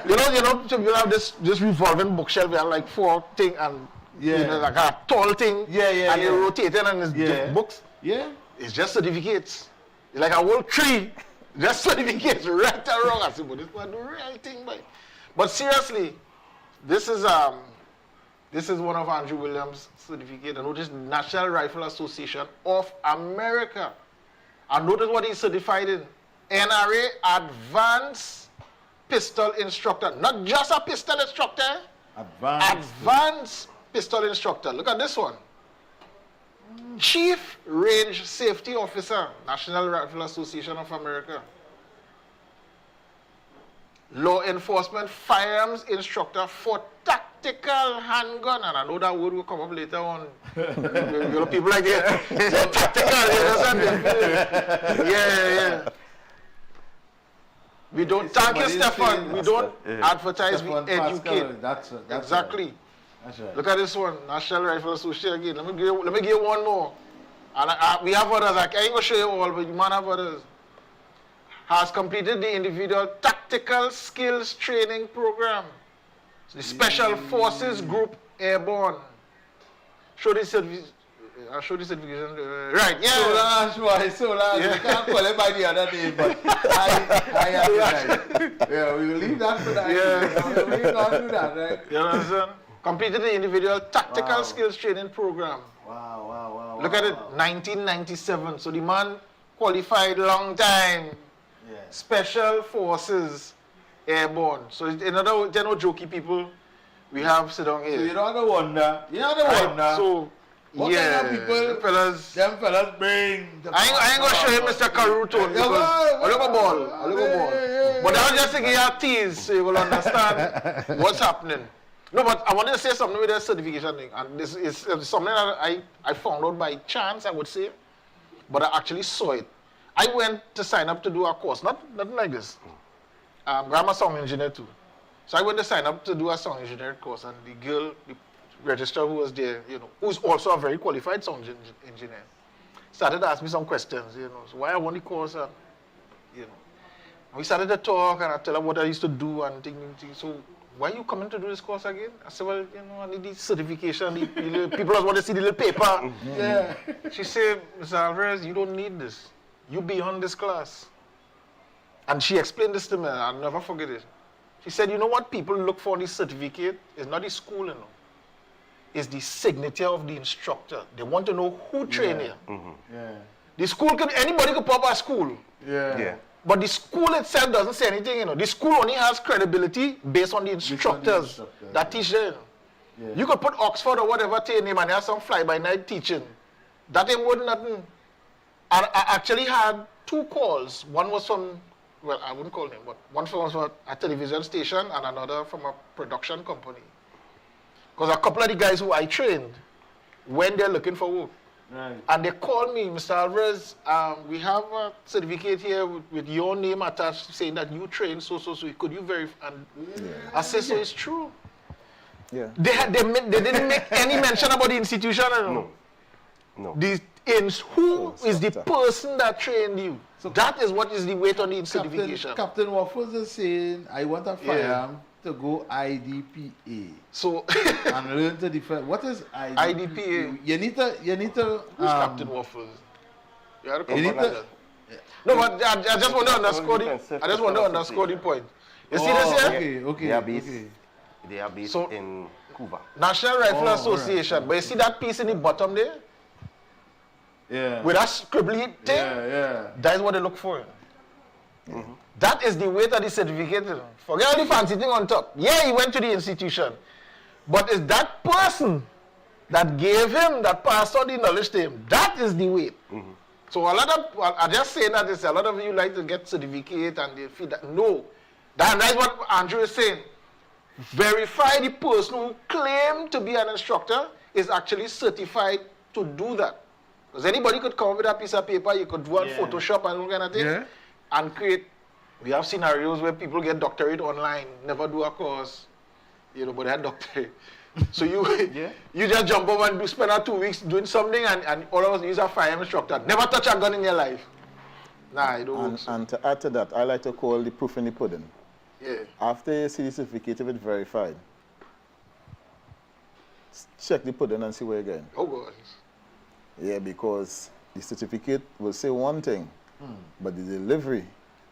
You know, to be have this revolving bookshelf, we have like 4 things, and you know, like a tall thing, and you rotate it, and it's just books. It's just certificates. It's like a whole tree, just certificates, right or wrong. I said, but this man do real thing, boy. But seriously, this is one of Andrew Williams' certificates. I notice National Rifle Association of America. I notice what he's certified in. NRA Advanced pistol instructor. Not just a pistol instructor. Advanced pistol instructor. Look at this one. Chief Range Safety Officer, National Rifle Association of America. Law enforcement firearms instructor for tactical handgun. And I know that word will come up later on. You know, people like that. Tactical, you understand? Yeah. We don't, thank you, Stefan. We don't advertise, we educate. That's exactly. Right. That's right. Look at this one, National Rifle Association again. Let me give you one more. And we have others. I ain't going to show you all, but you might have others. Has completed the individual tactical skills training program. So the Special Forces Group Airborne. Show this certification. I'll show this certification. Right, yeah. So large. You can't call it by the other name, but I yeah, we will leave that for that. Yeah. We can't do that, right? You understand? Completed the individual tactical skills training program. Wow. Look at it, 1997. So the man qualified long time. Yeah. Special Forces Airborne. So in other words, they're no jokey people. We have sit down here. So you don't have to wonder. So what kind of people them fellas bring? I ain't gonna show you Mr. Karuto because a little ball. But I was just thinking a tease so you will understand what's happening. No, but I wanted to say something with the certification thing, and this is something that I found out by chance, I would say, but I actually saw it. I went to sign up to do a course, nothing like this. I'm a sound engineer too. So I went to sign up to do a sound engineering course, and the girl, the registrar who was there, you know, who's also a very qualified sound engineer, started to ask me some questions, you know, so why I want the course, and, you know. And we started to talk, and I tell her what I used to do, and things. So, why are you coming to do this course again? I said, well, you know, I need the certification. People just want to see the little paper. Yeah. She said, Mr. Alvarez, you don't need this. You beyond this class. And she explained this to me, I'll never forget it. She said, you know what people look for in this certificate? It's not the school, you know. It's the signature of the instructor. They want to know who trained you. Yeah. The school anybody could pop a school. Yeah. But the school itself doesn't say anything, you know. The school only has credibility based on the instructors that teach them. You know. You could put Oxford or whatever to your name and have some fly-by-night teaching. That ain't worth nothing. And I actually had 2 calls. One was from, well, I wouldn't call him, but one was from a television station and another from a production company. Because a couple of the guys who I trained went there looking for work. Right. And they called me, Mr. Alvarez, we have a certificate here with your name attached saying that you trained so. Could you verify? And I said, so it's true. Yeah. They didn't make any mention about the institution. No. Who is the person that trained you? So that is what is the weight on the certification. Captain Waffles is saying, I want a firearm to go IDPA. So and learn to defend. What is IDPA? You need to. Who's Captain Waffles? You no, but I just want to underscore the point. You see this here? Okay. They are based in Cuba. National Rifle Association. Right. But you see that piece in the bottom there? Yeah. With that scribbly thing? Yeah. That is what they look for. Mm-hmm. That is the weight of the certificate. Forget all the fancy thing on top. Yeah, he went to the institution. But it's that person that gave him, that passed on the knowledge to him. That is the weight. Mm-hmm. So a lot of, I just say that a lot of you like to get certificate and they feel that. No. That's what Andrew is saying. Verify the person who claimed to be an instructor is actually certified to do that. Because anybody could come up with a piece of paper, you could do on Photoshop and all kind of things, and create. We have scenarios where people get doctorate online, never do a course, you know, but they had doctorate. So you just jump over and spend 2 weeks doing something, and all of us use a firearm instructor. Never touch a gun in your life. Nah, it don't work. And to add to that, I like to call the proof in the pudding. Yeah. After you see the certificate, if it's verified, check the pudding and see where you're going. Oh, God. Yeah, because the certificate will say one thing, but the delivery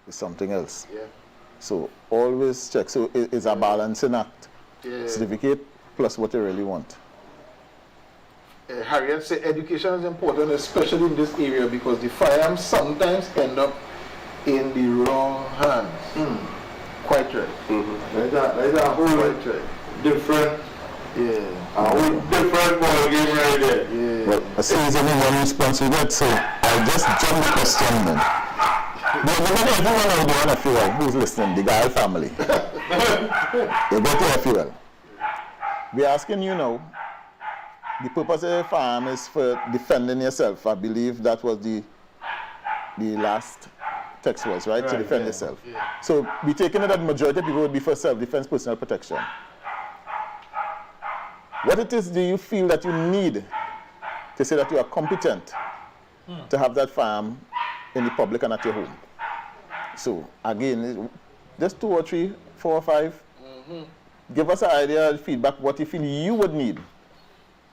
is something else. Yeah. So always check. So it's a balancing act. Yeah. Certificate plus what you really want. Harriet said education is important, especially in this area, because the firearms sometimes end up in the wrong hands. Quite trick. That's a whole different, a whole different ball game right there. Well, I say it's only one response we get, so I'll just jump the question then. Everyone out there on FUL who's listening, the Guile family. They go to FUL. We're asking you now, the purpose of the farm is for defending yourself. I believe that was the last text was, right? To defend yourself. Yeah. So we're taking it that majority of people would be for self-defense, personal protection. What it is do you feel that you need to say that you are competent to have that farm in the public and at your home? So again, just 2 or 3, 4 or 5. Give us an idea, feedback, what you feel you would need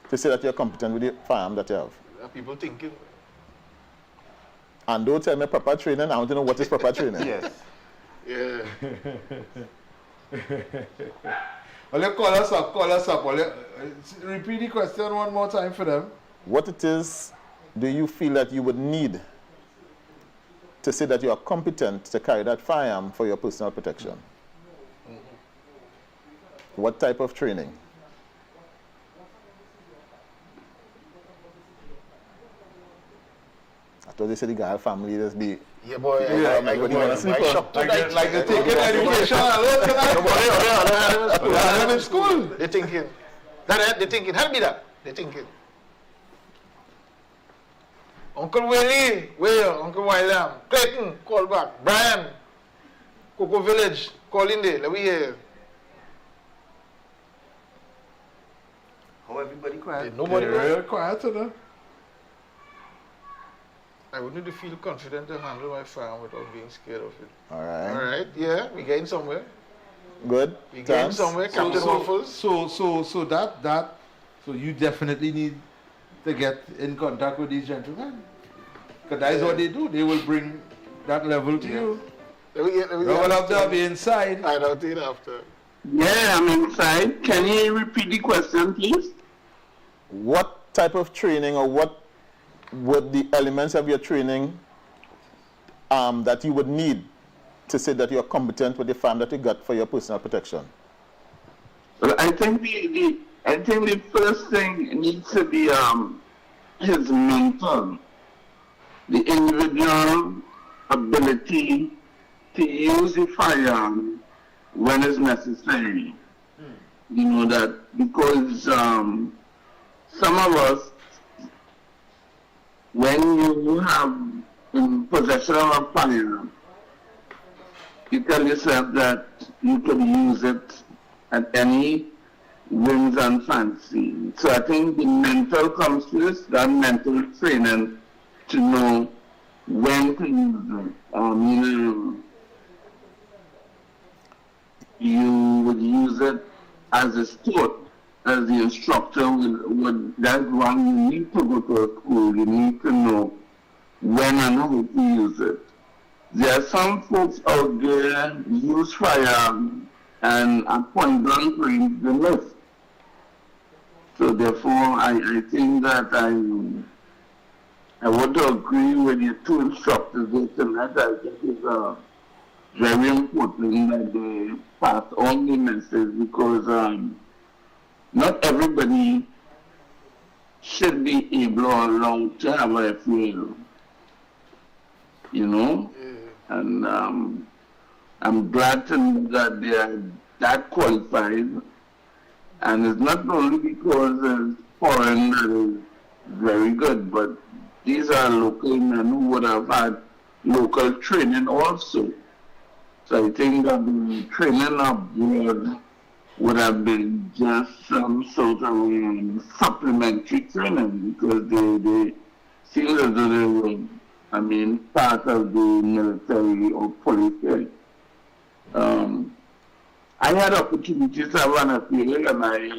to say that you're competent with the farm that you have. Are people thinking? And don't tell me proper training. I want to know what is proper training. Yes. Yeah. Well, call us up. Well, repeat the question one more time for them. What it is do you feel that you would need to say that you are competent to carry that firearm for your personal protection? What type of training? I thought they said the Guile family just be... Yeah, boy. Like they're taking education. They're in school. They're thinking. They're thinking. Help me that. They're thinking. Uncle Willie, where? Uncle William, Clayton, call back. Brian, Coco Village, call in there. Let me hear. How everybody quiet? Nobody real quiet today. I would need to feel confident to handle my farm without being scared of it. All right. All right. Yeah, we getting somewhere. Good. We getting somewhere. Captain Waffles. So you definitely need to get in contact with these gentlemen. Because that's what they do. They will bring that level to you. Let me you will have to be inside. I don't think after. Yeah, I'm inside. Can you repeat the question, please? What type of training or what would the elements of your training that you would need to say that you are competent with the farm that you got for your personal protection? Well, I think the first thing needs to be his mental, the individual ability to use the firearm when it's necessary. You know that because some of us, when you have in possession of a firearm, you tell yourself that you can use it at any whims and fancy. So I think the mental comes first, that mental training to know when to use it. You would use it as a sport, as the instructor would. That's why you need to go to a school. You need to know when and how to use it. There are some folks out there use firearms and at point blank range they miss. So therefore, I think that I would agree with your two instructors there tonight. I think it's very important that they pass on the message because not everybody should be able or allowed to have a FUL. You know? And I'm glad to know that they are that qualified. And it's not only because it's foreign that is very good, but these are local men who would have had local training also. So I think that the training abroad would have been just some sort of supplementary training because they seem as though they were, part of the military or police. I had opportunities to have an appeal and I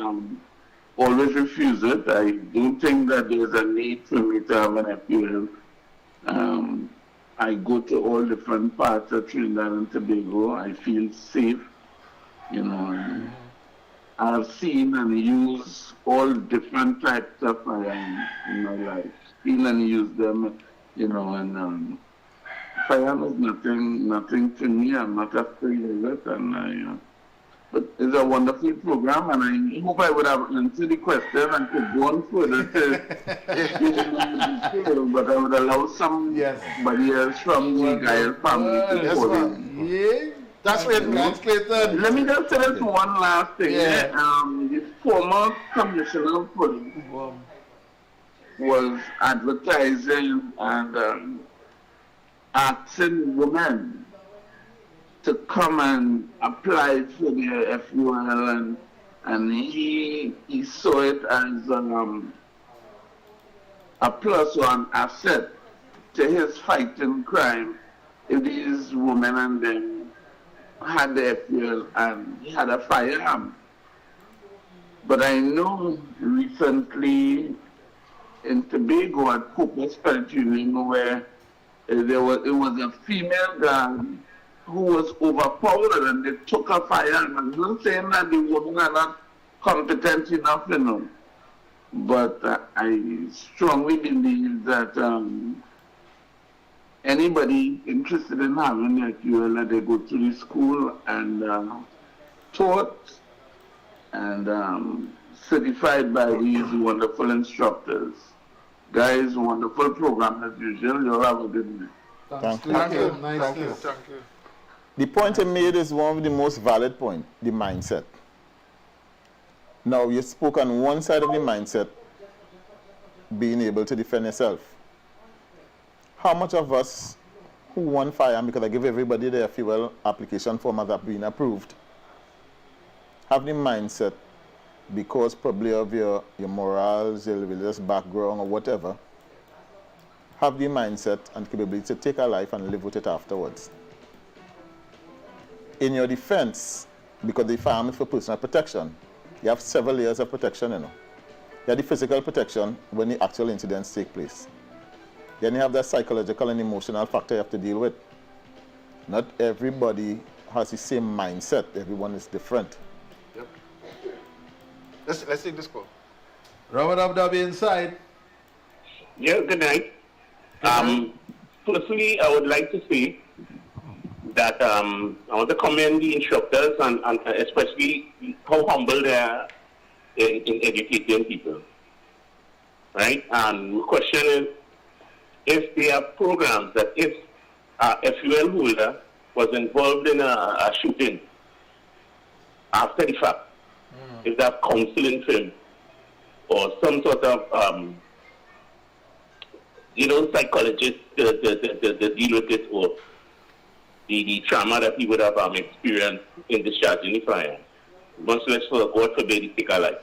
always refuse it. I don't think that there's a need for me to have an appeal. I go to all different parts of Trinidad and Tobago. I feel safe, you know. I've seen and used all different types of firearms in my life. Seen and used them, you know, and firearm is nothing to me. I'm not afraid of it, and but it's a wonderful program, and I hope I would have answered the question and could go on further but I would allow somebody else from the Gael family to call in. Yeah. That's Clayton. Let me just tell us one last thing. Yeah. The former commissioner of police was advertising and asking women to come and apply for the FUL, and he saw it as a plus or an asset to his fighting crime if these women and them had the FUL and he had a firearm. But I know recently in Tobago at Cooper Spirit Union where it was a female guard who was overpowered and they took a firearm. I'm not saying that the women are not competent enough, you know. But I strongly believe that anybody interested in having a QL, they go to the school and taught and certified by these wonderful instructors. Guys, wonderful program as usual. You'll have a good night. Thank you. Thank you. The point I made is one of the most valid points, the mindset. Now, you spoke on one side of the mindset, being able to defend yourself. How much of us who want firearm, because I give everybody their fuel application form that have been approved, have the mindset because probably of your morals, your religious background or whatever, have the mindset and capability to take a life and live with it afterwards. In your defense, because the firearm is for personal protection, you have several layers of protection, you know. You have the physical protection when the actual incidents take place. Then you have that psychological and emotional factor you have to deal with. Not everybody has the same mindset. Everyone is different. Yep. Let's take this call. Robert Abdabi inside. Yeah, good night. Firstly, I would like to say that I want to commend the instructors and especially how humble they are in educating people. Right? And the question is, if there are programs that if a fuel holder was involved in a shooting after the fact, if that counseling film or some sort of psychologist to deal with it, or the trauma that he would have experienced in discharging the fire. Much less for God forbid he take a life.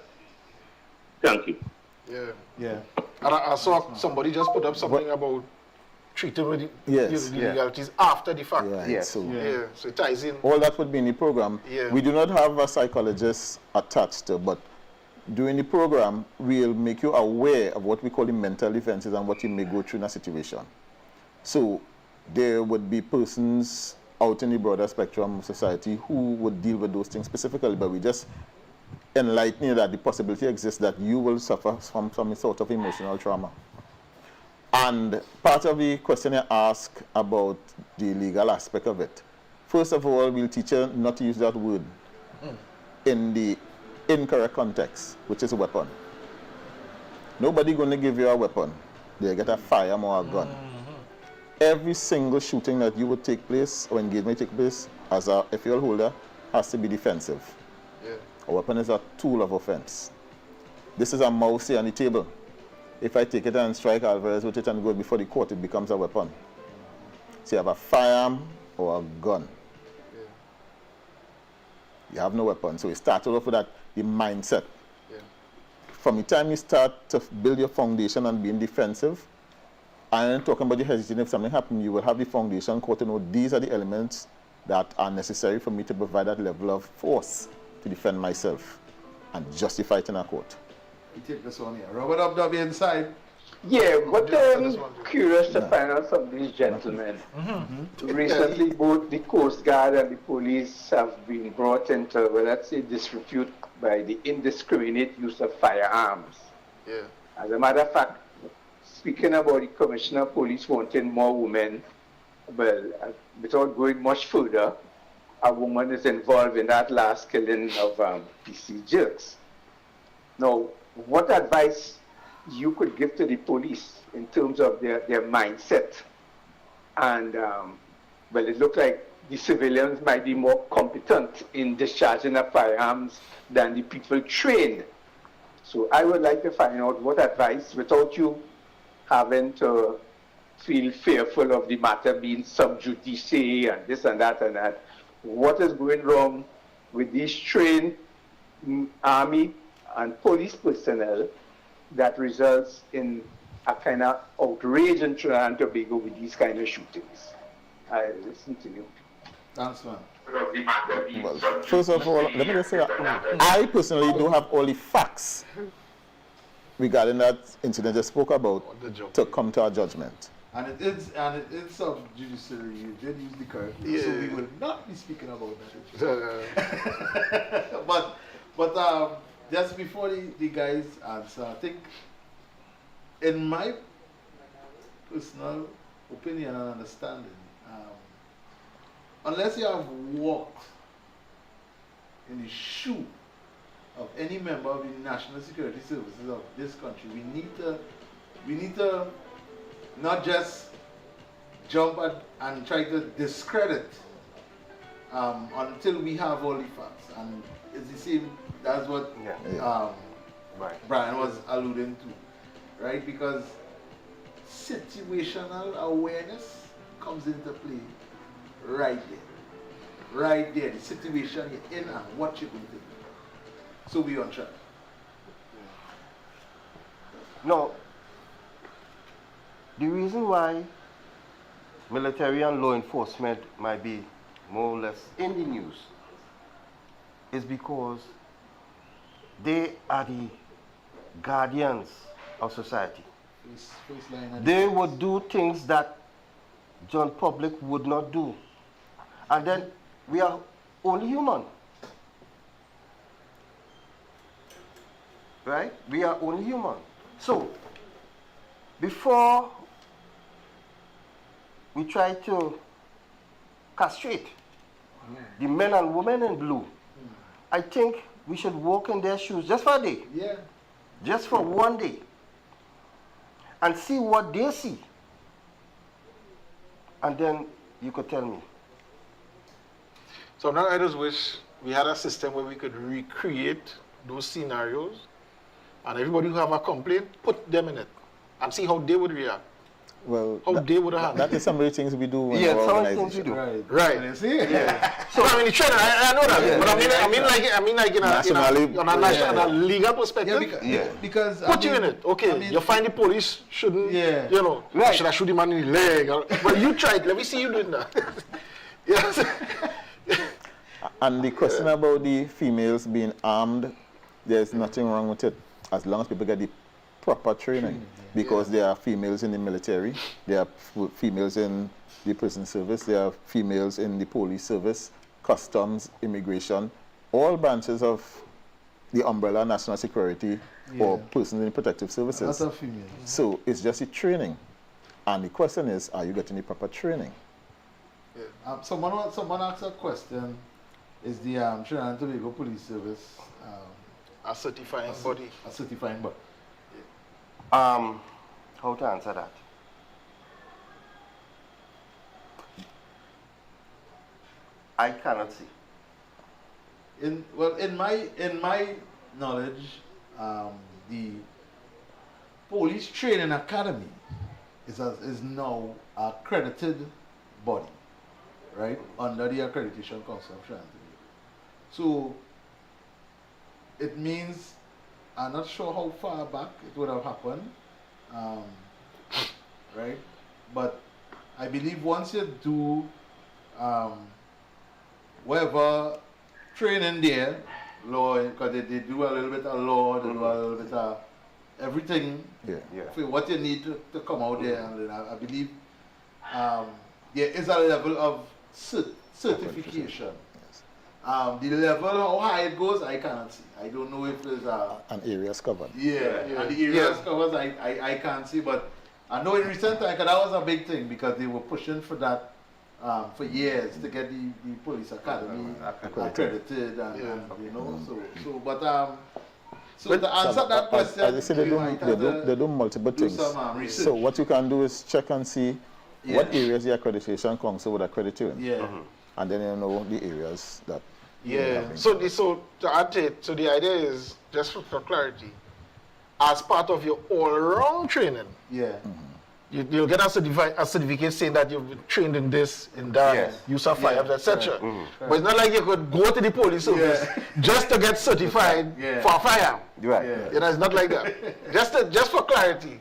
Thank you. Yeah. And I saw somebody just put up something about treating with the legalities after the fact. So it ties in. All that would be in the program. We do not have a psychologist attached to, but during the program, we'll make you aware of what we call the mental events and what you may go through in a situation. So there would be persons out in the broader spectrum of society who would deal with those things specifically, but we just enlighten you that the possibility exists that you will suffer from some sort of emotional trauma. And part of the question you ask about the legal aspect of it, first of all, we'll teach you not to use that word in the incorrect context, which is a weapon. Nobody going to give you a weapon. They get a firearm or a gun. Every single shooting that you would take place or engagement take place as a FUL holder has to be defensive. A weapon is a tool of offense. This is a mouse here on the table. If I take it and strike Alvarez with it and go before the court, it becomes a weapon. So you have a firearm or a gun. You have no weapon. So we start off with that, the mindset. From the time you start to build your foundation and being defensive, and talking about the hesitation, if something happens, you will have the foundation core to know these are the elements that are necessary for me to provide that level of force to defend myself and justify it in a court. You take this one here. Robert Abdabi inside. Yeah, but I'm curious to find out some of these gentlemen. Recently, both the Coast Guard and the police have been brought into, well, let's say, disrepute by the indiscriminate use of firearms. As a matter of fact, speaking about the Commissioner of Police wanting more women without going much further, a woman is involved in that last killing of PC Jerks. Now, what advice you could give to the police in terms of their mindset? And, it looked like the civilians might be more competent in discharging of firearms than the people trained. So I would like to find out what advice, without you having to feel fearful of the matter being sub judice and this and that, what is going wrong with these trained army and police personnel that results in a kind of outrage in Trinidad and Tobago with these kind of shootings? I listen to you. Thanks, man. Well, first of all, let me just say that I personally don't have all the facts regarding that incident I spoke about to come to a judgment. And it is sub-judiciary. You did use the correct word, so we will not be speaking about that. but just before the guys answer, I think in my personal opinion and understanding, unless you have walked in the shoe of any member of the national security services of this country, we need to not just jump at and try to discredit until we have all the facts. And it's the same, that's what Brian was alluding to, right? Because situational awareness comes into play right there, the situation you're in and what you're going to do. So we're on track. No. The reason why military and law enforcement might be more or less in the news is because they are the guardians of society. They would do things that John public would not do. And then we are only human. Right? We are only human. So, before we try to castrate the men and women in blue, I think we should walk in their shoes just for a day. Yeah. Just for one day. And see what they see. And then you could tell me. So now I just wish we had a system where we could recreate those scenarios, and everybody who have a complaint, put them in it and see how they would react. Well, they would have. That is some of the things we do in yeah, our some of the organization. things we do. Right. You see? Yeah. So I mean, I know that, Yeah. but I mean like in a legal perspective. Because put you in it. Okay, you find the police shouldn't. Yeah. You know, should I shoot the man in the leg? But you try it. Let me see you doing that. Yes. And the question about the females being armed, there's nothing wrong with it, as long as people get the proper training. Because there are females in the military, there are females in the prison service, there are females in the police service, customs, immigration, all branches of the umbrella national security or persons in protective services. Lots of females. So it's just the training. And the question is, are you getting the proper training? Someone asked a question, is the Trinidad and Tobago Police Service a certifying body? A certifying body. How to answer that? I cannot see. In my knowledge, the Police Training Academy is now an accredited body, right, under the Accreditation Council of Trinidad. So it means, I'm not sure how far back it would have happened, right? But I believe once you do whatever training there, law, because they do a little bit of law, they do a little bit of everything for what you need to come out there. And I believe there is a level of certification. The level, how high it goes, I cannot see. I don't know if there's an areas covered. And the areas covered, I can't see. But I know in recent time, that was a big thing because they were pushing for that for years to get the police academy accredited and you know, so to answer that question, as I say, they do multiple things. So what you can do is check and see what areas the accreditation council would accredit you in. Yeah. And then you know the areas that. So to add to it, so the idea is, just for clarity, as part of your all-round training, you'll get a certificate saying that you've been trained in this, in that, use of firearms, etc. But it's not like you could go to the police service just to get certified for a firearm. Right. You know, it's not like that. Just for clarity.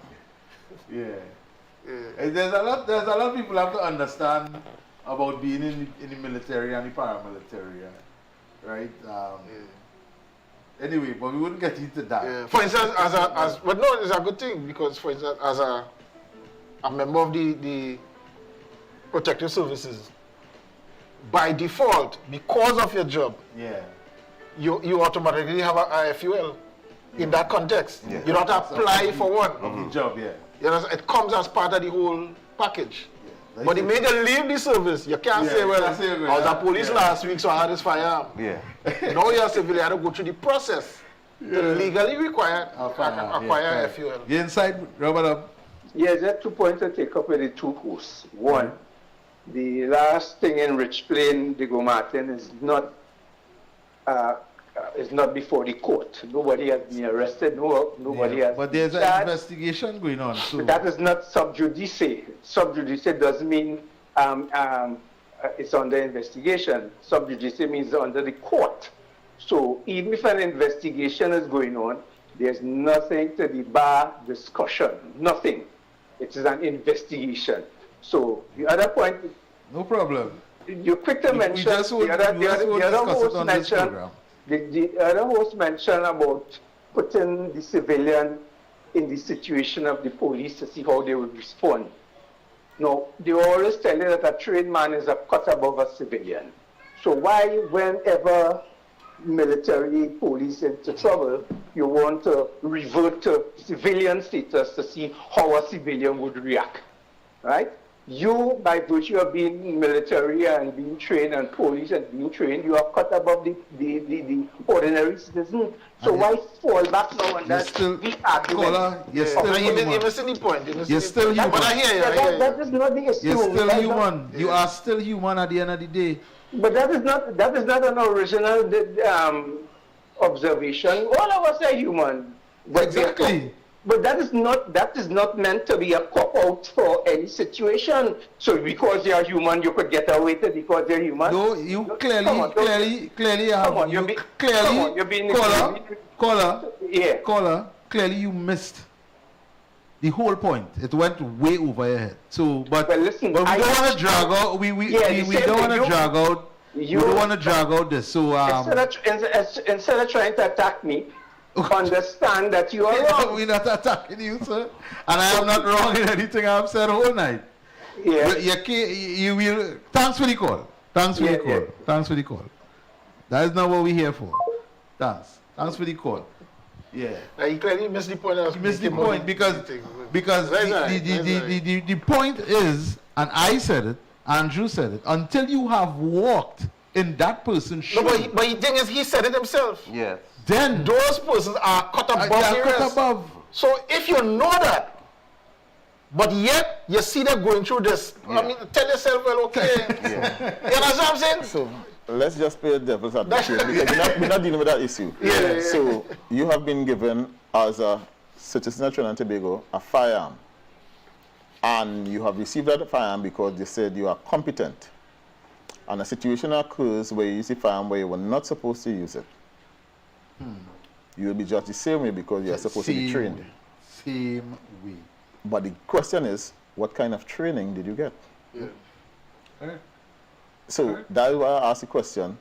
And there's a lot of people have to understand about being in the military and the paramilitary, right? Anyway, but we wouldn't get into that. For instance, but no, it's a good thing because, for instance, as a member of the protective services, by default, because of your job, you automatically have a IFUL in that context. You don't have to apply for one. Of the job, You know, it comes as part of the whole package. But the minute you leave the service, you can't say, well, I was a police last week, so I had this firearm. Now you're a civilian, you have to go through the process to legally acquire FUL. Get inside, Robert. Yeah, there are 2 points to take up with the two hosts. One, the last thing in Rich Plain, Diego Martin, is not before the court. Nobody has been arrested. Nobody has. But there's an investigation going on. So. But that is not sub judice. Sub judice doesn't mean it's under investigation. Sub judice means it's under the court. So even if an investigation is going on, there's nothing to debar discussion. Nothing. It is an investigation. So the other point. No problem. You quickly mentioned the other host mentioned about putting the civilian in the situation of the police to see how they would respond. Now, they always tell you that a trained man is a cut above a civilian. So why, whenever military police into trouble, you want to revert to civilian status to see how a civilian would react, right? You, by virtue of being military and being trained and police and being trained, you are cut above the ordinary citizen. So why fall back now on that? You're still human. You're missing the point. You're still human. But I hear you. That is not the issue. You're still human. You are still human at the end of the day. But that is not an original observation. All of us are human. Exactly. But that is not meant to be a cop-out for any situation. So because you are human, you could get away with it because you're human. No, you clearly clearly you missed the whole point. It went way over your head. So, but listen, we don't want to drag out. We don't want to drag out. We don't want to drag out this. So instead of trying to attack me, understand that you are wrong. We're not attacking you, sir. And I am not wrong in anything I've said all night. You will. Thanks for the call. Thanks for the call. That is not what we're here for. Thanks for the call. Yeah. You clearly missed the point. You missed the point because the point is, and I said it, Andrew said it, until you have walked in that person's shoes. No, but the thing is, he said it himself. Yes. Then those persons are cut above. So if you know that, but yet you see them going through this, I mean, tell yourself, well, okay. You understand what I'm saying? So let's just play devil's advocate because we're not dealing with that issue. So you have been given, as a citizen of Trinidad and Tobago, a firearm. And you have received that firearm because they said you are competent. And a situation occurs where you use the firearm where you were not supposed to use it. You will be judged the same way because you are supposed to be trained. Same way. But the question is, what kind of training did you get? So that's why I asked the question,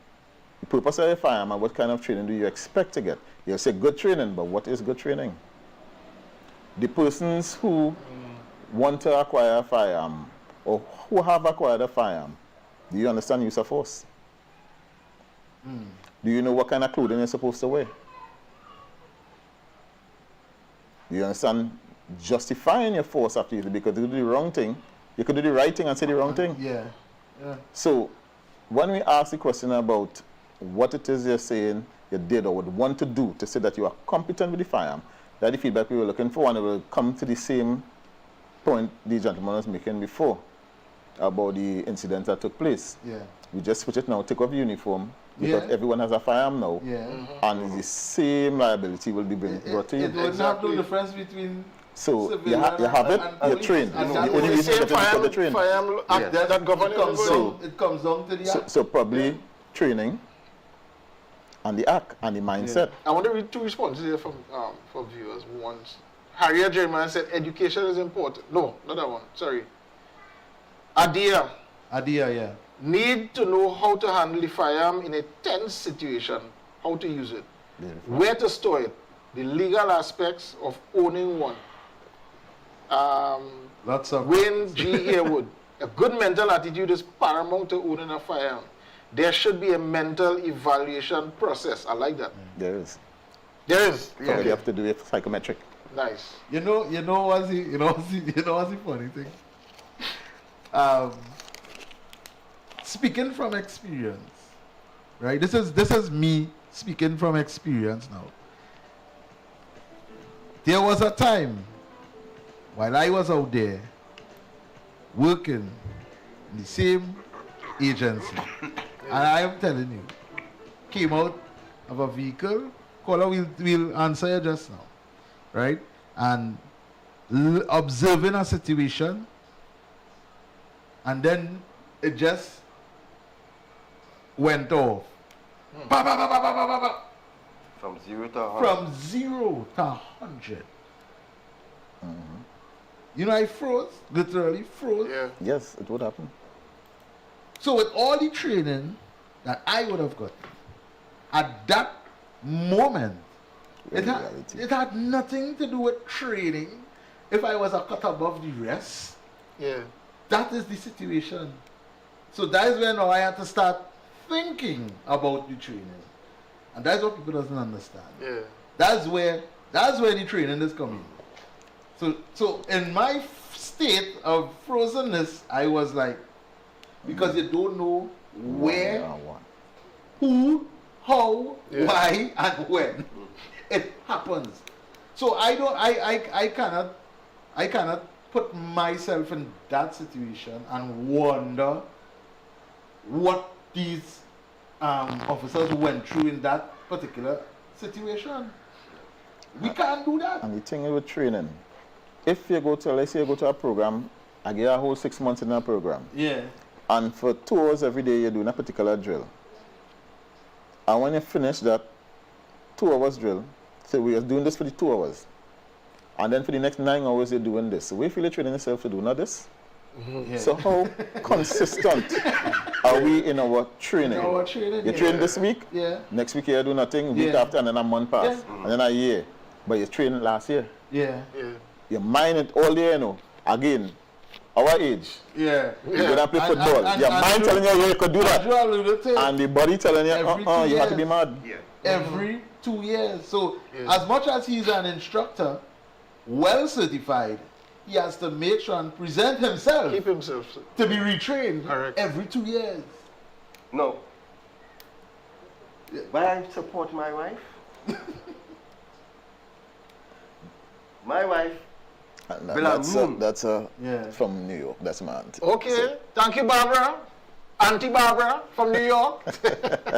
the purpose of a firearm and what kind of training do you expect to get? You'll say good training, but what is good training? The persons who want to acquire a firearm or who have acquired a firearm, do you understand use of force? Do you know what kind of clothing you're supposed to wear? Do you understand justifying your force after you? Because you do the wrong thing, you could do the right thing and say the wrong thing. Yeah. So when we ask the question about what it is you're saying you did or would want to do to say that you are competent with the firearm, that's the feedback we were looking for, and it will come to the same point the gentleman was making before about the incident that took place. Yeah. We just switch it now, take off the uniform, because everyone has a firearm now, and the same liability will be brought to you. It would have no difference between. So you have it, you're trained. The only reason you get it is the training. That governs it comes down to the act. So probably training and the act and the mindset. I want to read two responses here from viewers. One, Harriet German said education is important. No, not that one. Sorry. Adia, yeah. Need to know how to handle the firearm in a tense situation, how to use it, where to store it, the legal aspects of owning one. Lots of Wayne G. Harewood, a good mental attitude is paramount to owning a firearm. There should be a mental evaluation process. I like that. There is. There is. Yeah. You have to do it psychometric. Nice. You know what's the funny thing? Speaking from experience, right? This is me speaking from experience now. There was a time while I was out there working in the same agency, and I am telling you, came out of a vehicle, caller will answer you just now, right? And observing a situation, and then it just went off. Ba, ba, ba, ba, ba, ba, ba. From 0 to 100. From 0 to 100. You know, I froze, literally froze. Yeah. Yes, it would happen. So with all the training that I would have got, at that moment, it had nothing to do with training. If I was a cut above the rest, that is the situation. So that is when I had to start thinking about the training. And that's what people doesn't understand. Yeah. That's where the training is coming. So in my state of frozenness, I was like, because you don't know where, who, how, why, and when it happens. So I cannot put myself in that situation and wonder what these officers went through in that particular situation. We can't do that. And the thing with training, if you go to, let's say you go to a program, I get a whole 6 months in a program. Yeah. And for 2 hours every day, you're doing a particular drill. And when you finish that 2 hours drill, so we are doing this for the 2 hours. And then for the next 9 hours, you're doing this. So we feel you're training yourself to do not this. Yeah. So how consistent are we in our training? You train this week, next week you do nothing, week after, and then a month pass, and then a year. But you trained last year. You mind it all year, you know. Again, our age. You go and play football. Your mind telling you you could do that. And the body telling you, you have to be mad. Every 2 years. So as much as he's an instructor, well certified, he has to make sure and present himself. Keep himself. To be retrained every 2 years. No. But I support my wife. My wife. That's from New York. That's my auntie. Okay. So, thank you, Barbara. Auntie Barbara from New York.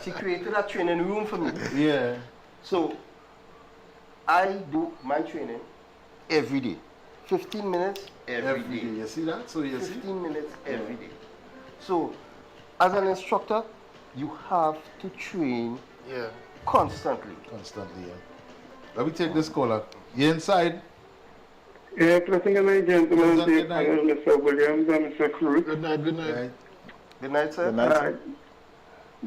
She created a training room for me. Yeah. So I do my training every day. 15 minutes every day. You see that? So you 15 minutes every day. So as an instructor, you have to train constantly. Let me take this caller. You inside? Yeah, blessing and night, gentlemen. Mr. Williams and Mr. Cruz. Good night. Good night. Good night, sir. Good night, sir.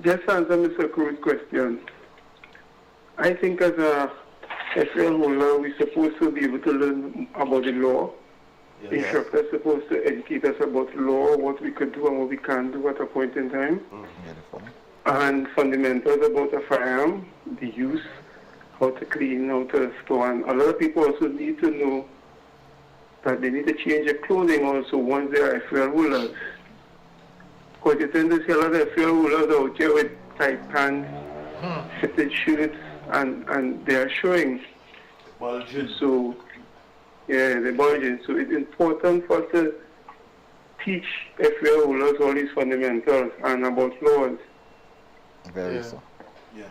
Just answer Mr. Cruz's question. I think as a SL holder, we're supposed to be able to learn about the law. Yes. The instructor is supposed to educate us about law, what we could do and what we can't do at a point in time. And fundamentals about a firearm, the use, how to clean, how to store. And a lot of people also need to know that they need to change their clothing also once they are FL holders. Because you tend to see a lot of FUL rulers out here with tight pants, fitted shirts, and they are showing. Bulging. So, yeah, they're bulging. So it's important for us to teach FUL rulers all these fundamentals and about laws. Very so. Yeah.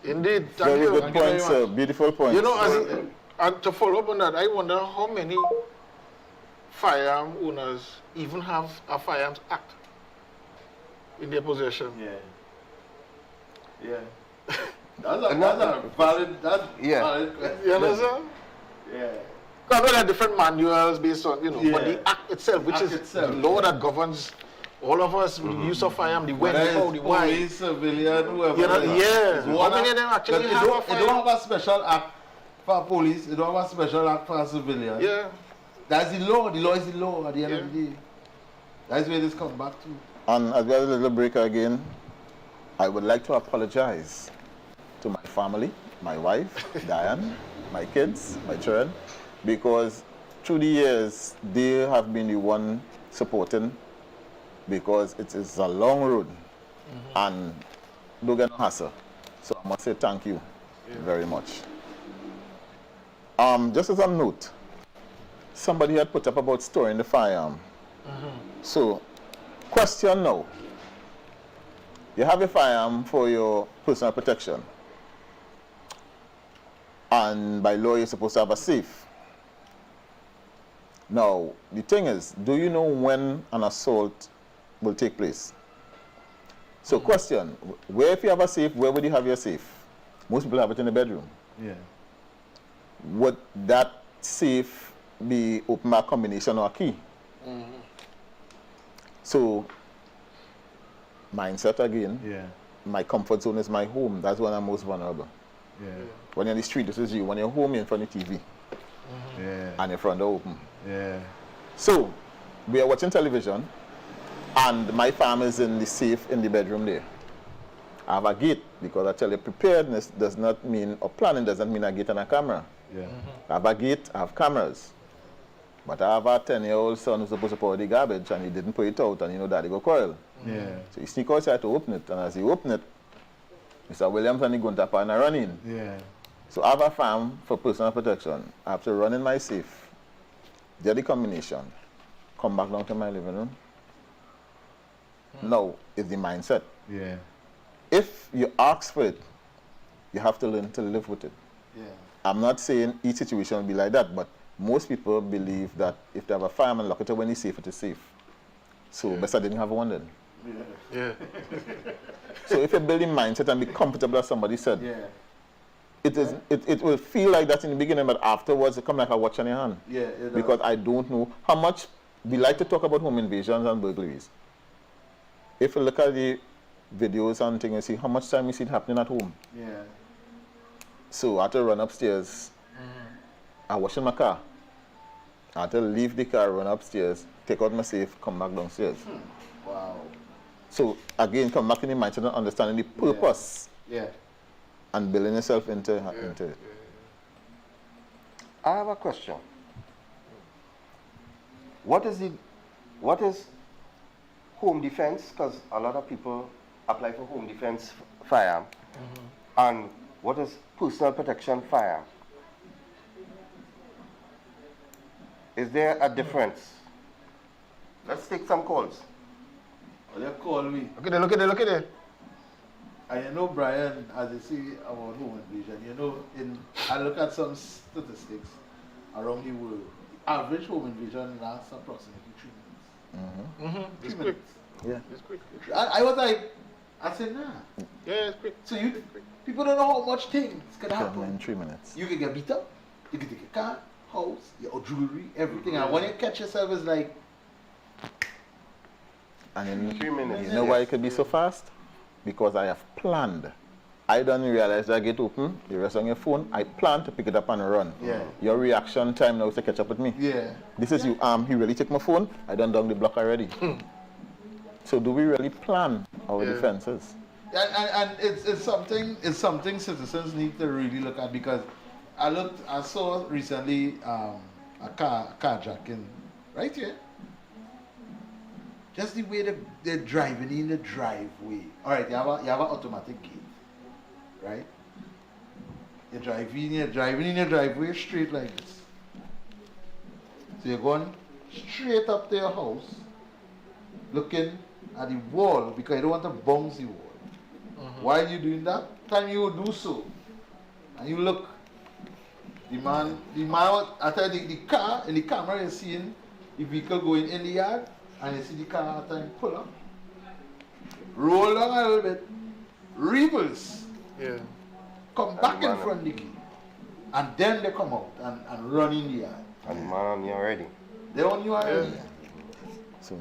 Indeed. Thank Very you. good Thank you point, very sir. much. Beautiful point. You know, and to follow up on that, I wonder how many firearm owners even have a Firearms Act in their possession. Yeah. Yeah. That's a valid question. You understand? Yeah. Because there are different manuals based on, you know, but Yeah. the act itself, which is the law that governs all of us, the use of firearm, the when, the how, the why. Police, civilian, whoever. You know, yeah. How many of them actually have a firearm? It don't have a special act for police. It don't have a special act for civilian. Yeah. That's the law. The law is the law at the end of the day. That's where this comes back to. And as well as a little breaker again, I would like to apologize to my family, my wife, Diane, my kids, my children, because through the years, they have been the one supporting, because it is a long road and don't get no hassle. So I must say thank you very much. Just as a note, somebody had put up about storing the firearm. So, question now. You have a firearm for your personal protection. And by law, you're supposed to have a safe. Now, the thing is, do you know when an assault will take place? So, question, where if you have a safe, where would you have your safe? Most people have it in the bedroom. Yeah. Would that safe be open by a combination or a key? So, mindset again. Yeah. My comfort zone is my home. That's when I'm most vulnerable. Yeah. When you're in the street, this is you. When you're home, you're in front of the TV. Yeah. And your front door open. Yeah. So, we are watching television, and my farm is in the safe in the bedroom there. I have a gate, because I tell you, preparedness does not mean, or planning doesn't mean a gate and a camera. Yeah. I have a gate, I have cameras. But I have a 10-year-old son who's supposed to pour the garbage, and he didn't put it out, and you know daddy go quarrel. Yeah. So he sneak outside to open it, and as he open it, Mr. Williams and he going to tap and run in. Yeah. So I have a farm for personal protection. I have to run in my safe, get the combination, come back down to my living room. Now is the mindset. Yeah. If you ask for it, you have to learn to live with it. Yeah. I'm not saying each situation will be like that, but most people believe that if they have a fireman lock it when he's safe, it is safe. So best I didn't have one then. Yeah. So if you build a mindset and be comfortable, as somebody said, it will feel like that in the beginning, but afterwards it come like a watch on your hand. Yeah. Because I don't know how much we like to talk about home invasions and burglaries. If you look at the videos and things, you see how much time you see it happening at home. Yeah. So I had to run upstairs. I wash in my car. I had to leave the car, run upstairs, take out my safe, come back downstairs. Wow. So again, come back in the mindset and understanding the purpose. Yeah. And building yourself into it. I have a question. What is home defense? Because a lot of people apply for home defense firearm. And what is personal protection firearm? Is there a difference? Let's take some calls. Well, you call me. Look at it. And you know, Brian, as you see about home invasion, you know, I look at some statistics around the world. The average home invasion lasts approximately 3 minutes. It's 3 quick. minutes. Yeah. It's quick. I was like, I said, nah. Yeah, it's quick. So people don't know how much things can Done happen. in 3 minutes. You can get beat up, you can take your car, house, your jewelry, everything. And when you catch yourself, it's like, And in 3 minutes. You know why it could be so fast? Because I have planned. I don't realize that I get open, the rest on your phone, I plan to pick it up and run. Yeah. Your reaction time now is to catch up with me. Yeah. This is you, he really take my phone, I done down the block already. So do we really plan our defenses? And it's something citizens need to really look at, because I saw recently a carjacking right here. just the way they're driving in the driveway. All right, you have an automatic gate, right? You're driving in your driveway straight like this. So you're going straight up to your house, looking at the wall because you don't want to bounce the wall. While you're doing that, time you will do so, and you look. The man, I tell you, the car in the camera is seeing the vehicle going in the yard, and you see the car at time pull up, roll down a little bit, reverse, come back in front of the gate, and then they come out and run in the yard. And man on you already. They're on you already. So,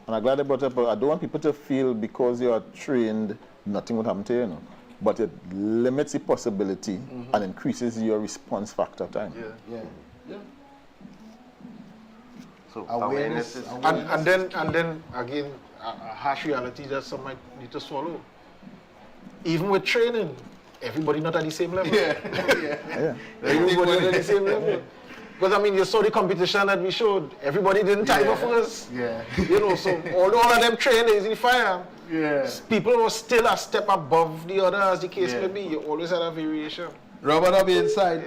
and I'm glad they brought up, I don't want people to feel because you are trained, nothing would happen to you, you know. But it limits the possibility and increases your response factor time. Yeah. So awareness. And then again, a harsh reality that some might need to swallow. Even with training, everybody not at the same level. Everybody not at the same level. Because I mean, you saw the competition that we showed. Everybody didn't time up first. You know, so although all of them trained in fire, people were still a step above the other, as the case may be. You always had a variation. Robert, I'll be inside.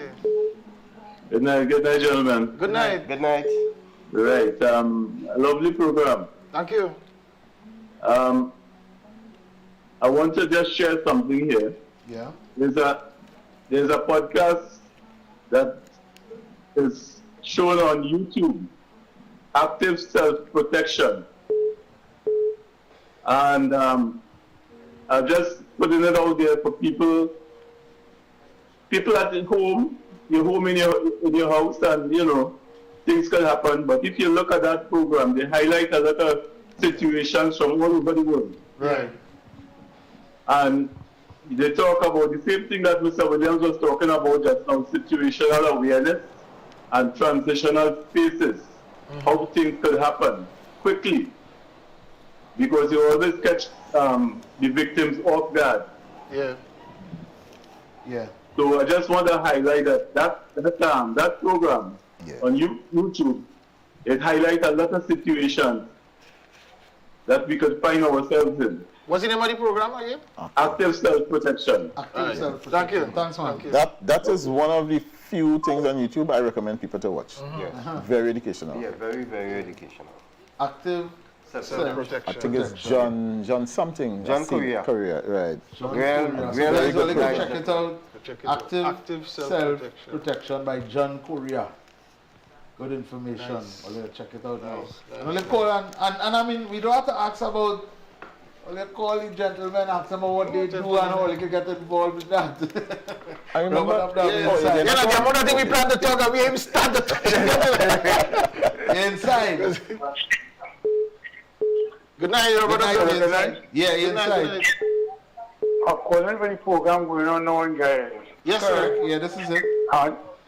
Good night, gentlemen. Good night. Good night. Right, a lovely program. Thank you. I want to just share something here. Yeah. There's a podcast that is shown on YouTube, Active Self-Protection. And I'm just putting it out there for people at home. You're home in your house, and you know things can happen. But if you look at that program, they highlight a lot of situations from all over the world. Right. And they talk about the same thing that Mr. Williams was talking about just now: situational awareness and transitional spaces. How things could happen quickly. Because you always catch the victims off guard. Yeah. So I just want to highlight that program on YouTube. It highlights a lot of situations that we could find ourselves in. What's the name of the program again? Active Self-Protection. Active Self-Protection. Thank you. Thanks, man. That is one of the few things on YouTube I recommend people to watch. Very educational. Yeah, very, very educational. Active Self-Protection. I think it's John something. John Korea. Right. Very good. Check it out. Active Self-Protection by John Korea. Good information. Nice. I'll check it out now. Nice. Let's call and I mean, we don't have to ask about. Let's call the gentlemen, ask them what they do and how they can get involved with that. I remember. The amount of thing we plan to talk and we even start the talk. Inside. Good night, Robert. Good night. Yeah, inside. I'm calling for the program going on now in Gary. Yes, sir. Yeah, this is it.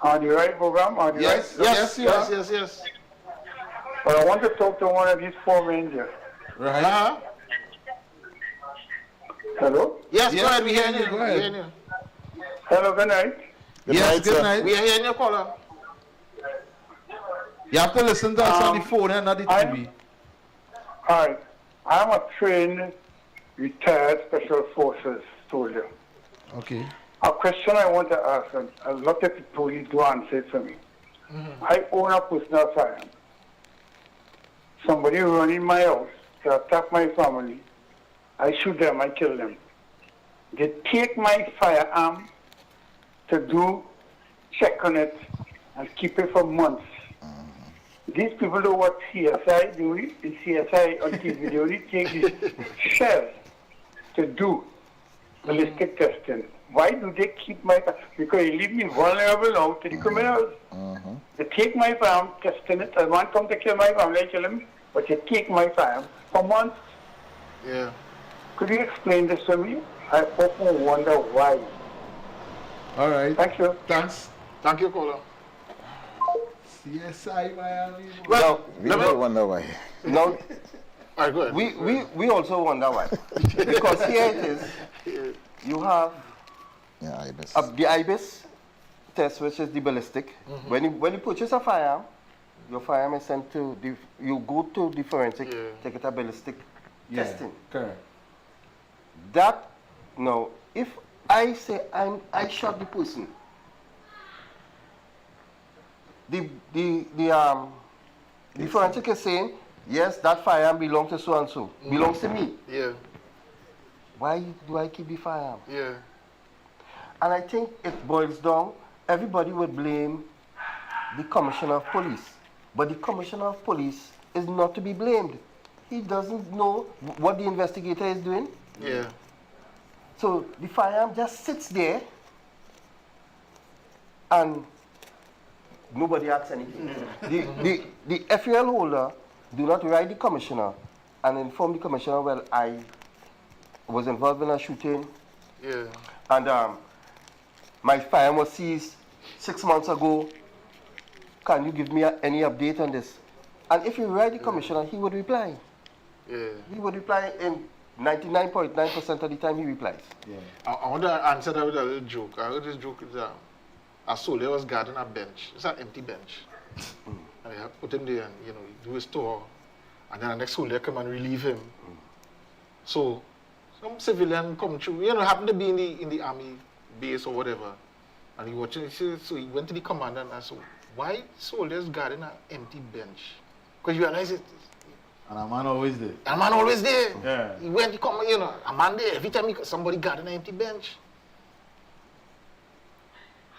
On the right program? Yes. But I want to talk to one of these four men here. Right. Hello? Yes, go ahead. We hear you. Go ahead. Hello, good night. Good night. We are hearing your caller. You have to listen to us on the phone and not the TV. All right. I'm a trained, retired Special Forces soldier. Okay. A question I want to ask, and a lot of people do answer it for me. I own a personal firearm. Somebody run in my house to attack my family. I shoot them, I kill them. They take my firearm to do check on it and keep it for months. These people know what CSI do. In CSI on TV, they only take these shells to do ballistic testing. Why do they keep my firearm? Because they leave me vulnerable now to the criminals. They take my firearm, testing it. I want them to kill my family, I kill them. But they take my firearm for months. Yeah. Could you explain this to me? I often wonder why. All right. Thank you. Thanks. Thank you, caller. CSI Miami. Well, we don't wonder why. No. All right, go ahead. We also wonder why. Because here it is. You have IBIS. the IBIS test, which is the ballistic. When you purchase a firearm, your firearm is sent to, you go to the forensic, take it a ballistic testing. Correct. That, now, if I say I shot the person, the forensic is saying, yes, that firearm belongs to so and so, belongs to me. Yeah. Why do I keep the firearm? Yeah. And I think it boils down, everybody would blame the Commissioner of Police. But the Commissioner of Police is not to be blamed. He doesn't know what the investigator is doing. Yeah. So the firearm just sits there and nobody asks anything. The FUL holder do not write the commissioner and inform the commissioner, well, I was involved in a shooting. Yeah. And my firearm was seized 6 months ago. Can you give me any update on this? And if you write the commissioner, he would reply. Yeah. He would reply in 99.9% of the time he replies. Yeah. I want to answer that with a little joke. I heard this joke is a soldier was guarding a bench. It's an empty bench. And I put him there and, you know, he do his tour. And then the next soldier come and relieve him. So some civilian come through, you know, happened to be in the army base or whatever. And he watching, so he went to the commander and asked, why soldiers guarding an empty bench? Because you realize it. And a man always there. A man always there. Yeah. He went, you know, a man there. Every time somebody guarding an empty bench.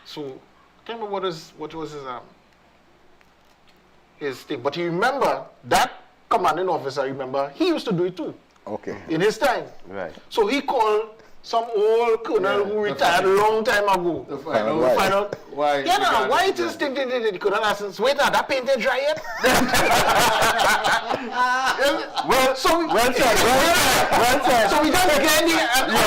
So, I can't remember what was his thing. But you remember, that commanding officer, remember, he used to do it too. Okay. In his time. Right. So he called some old colonel who retired a long time ago. To find out why. Yeah, no, why it is thing the colonel asked, wait, that paint ain't dry yet? Well said. So we just get the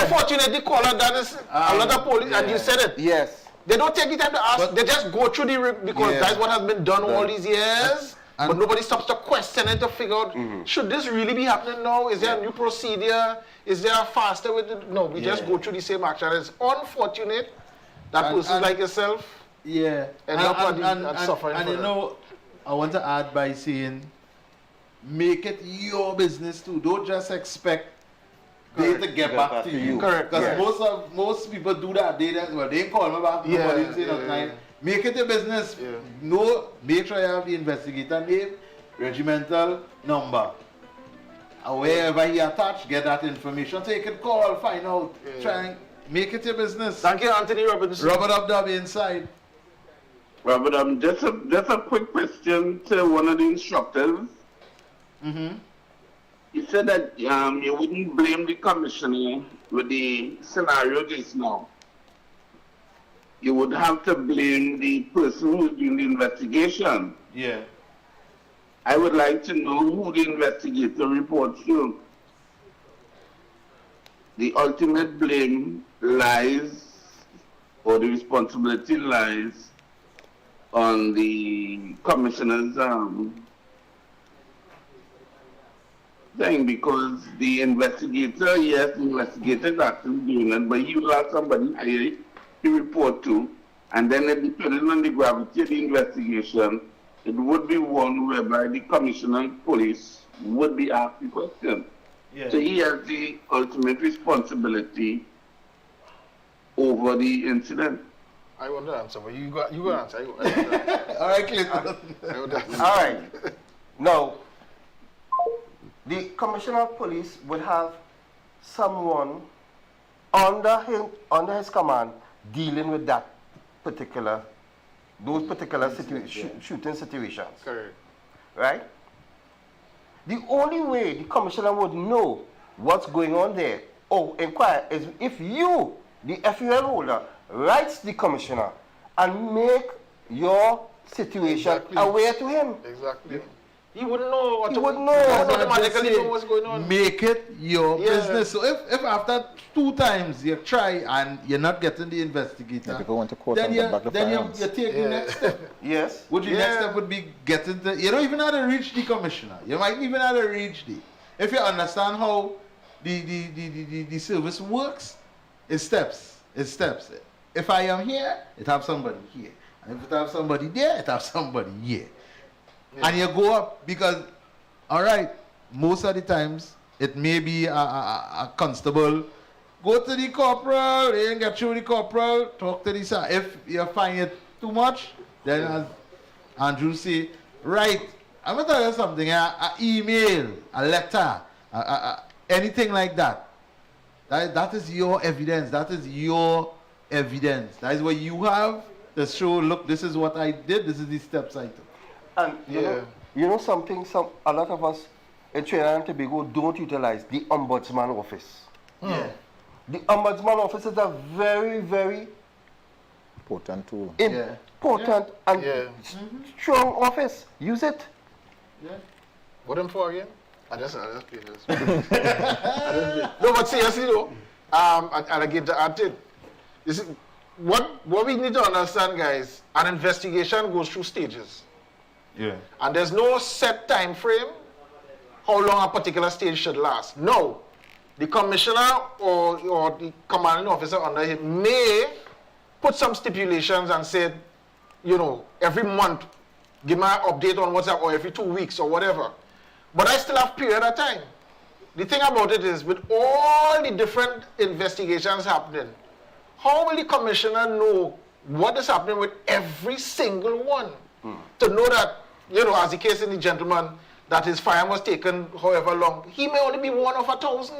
unfortunately caller that is a lot of police, and you said it. Yes. They don't take the time to ask, they just go through because that's what has been done all these years. But nobody stops to question it to figure out, should this really be happening now? Is there a new procedure? Is there a faster way to... No, we just go through the same action. It's unfortunate that persons like yourself end up and suffering and for you know, I want to add by saying, make it your business too. Don't just expect they to get back to you. Correct. Because most people do that. They ain't call me back. Nobody say nothing. Make it a business. Make sure you have the investigator name, regimental number. And wherever he attached, get that information. So you can call, find out, try and make it your business. Thank you, Anthony Robinson. Robert Dub inside. Robert, just a quick question to one of the instructors. You said that you wouldn't blame the commissioner with the scenario just now. You would have to blame the person who's doing the investigation. Yeah. I would like to know who the investigator reports to. The ultimate blame lies, or the responsibility lies, on the commissioner's thing, because the investigator, yes, the investigator is actually doing it, but he will have somebody here to report to, and then depending on the gravity of the investigation, it would be one whereby the commissioner of police would be asked the question. Yeah. So he has the ultimate responsibility over the incident. I want to answer, but you go answer. All right, Clinton. All right. Now, the commissioner of police would have someone under his command dealing with those particular shooting situations. Correct. Right? The only way the commissioner would know what's going on there or inquire is if you, the FUL holder, writes the commissioner and make your situation aware to him. Exactly. He wouldn't know what He wouldn't know. automatically know what's going on. Make it your business. So if after 2 times you try and you're not getting the investigator, people want to quote then and get back the firearms. you take the next step. Yes. Which the next step would be getting the, you don't even have to reach the commissioner. You might even have to reach the, if you understand how the service works, it's steps. It's steps. If I am here, it have somebody here. And if it have somebody there, it have somebody here. And you go up because, all right, most of the times it may be a constable. Go to the corporal, they ain't get through the corporal, talk to the sergeant. If you find it too much, then as Andrew say, right, I'm going to tell you something, an email, a letter, anything like that. That is your evidence. That is your evidence. That is what you have to show, look, this is what I did, this is the steps I took. And you know something, a lot of us in Trinidad and Tobago don't utilize the Ombudsman office. Yeah. The Ombudsman office is a very, very important tool. Important and strong office. Use it. Yeah. What them for again? I just pay this. No, but seriously though, and again to add it, what we need to understand, guys, an investigation goes through stages. Yeah. And there's no set time frame how long a particular stage should last. No. The commissioner or the commanding officer under him may put some stipulations and say, you know, every month, give me an update on what's up, or every 2 weeks or whatever. But I still have period of time. The thing about it is, with all the different investigations happening, how will the commissioner know what is happening with every single one? To know that, you know, as the case in the gentleman, that his firearm was taken however long, he may only be 1 of 1,000.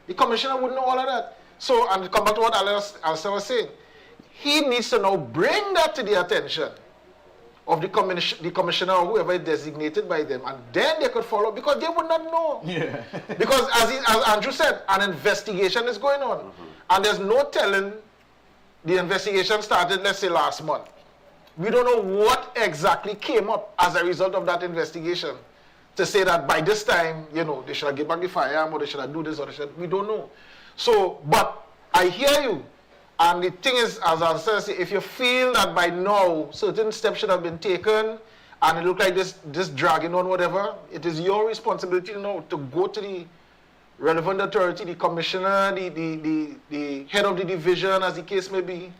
The commissioner wouldn't know all of that. So, and to come back to what Alistair was saying, he needs to now bring that to the attention of the commissioner or whoever is designated by them, and then they could follow, because they would not know. Yeah. Because as Andrew said, an investigation is going on, and there's no telling. The investigation started, let's say, last month. We don't know what exactly came up as a result of that investigation to say that by this time, you know, they should have given back the firearm, or they should have do this, or they should. We don't know. So, but I hear you. And the thing is, as I said, if you feel that by now certain steps should have been taken, and it look like this dragging on, whatever, it is your responsibility now to go to the relevant authority, the commissioner, the head of the division, as the case may be,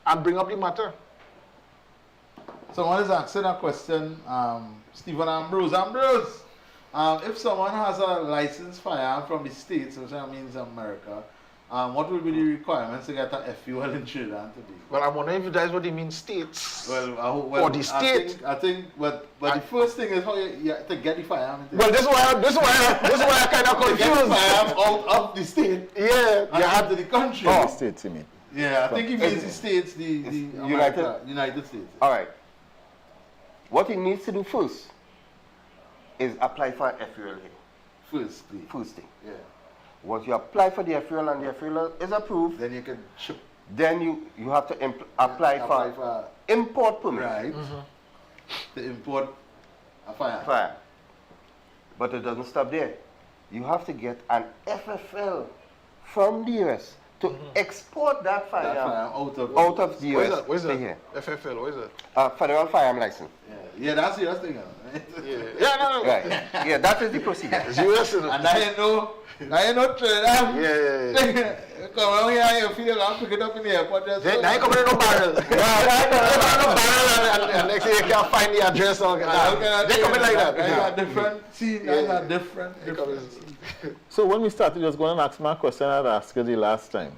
and bring up the matter. Someone is asking a question, Stephen Ambrose. Ambrose, if someone has a licensed firearm from the States, which means America, what would be the requirements to get an FUL in Trinidad and Tobago? Well, I'm wondering if that's what they mean, states. Well, or the state. I think, but the first thing is how you have to get the firearm. Well, this is why I kind of confused. To get the firearm out of the state. Yeah. And into the country. The states, you mean? Yeah, I think he means the states, the United States. All right. What he needs to do first is apply for an FUL here. First thing. Yeah. Once you apply for the FUL and the FUL is approved, then you can ship. Then you have to apply for import permit. Right. To import a firearm. Fire. But it doesn't stop there. You have to get an FFL from the US to export that firearm out of the US. What is that? Here. FFL, what is that? Federal Firearm License. Yeah, that's the US thing. No. Right. Yeah, that is the procedure. It's US. And I know Trinidad. Yeah. Come on here, you feel I'm picking up in the airport. Now you come in no barrel. And next thing you can't find the address. They come in like that. That's a different scene. That's a different. So when we started, just going to ask my question I'd asked you the last time.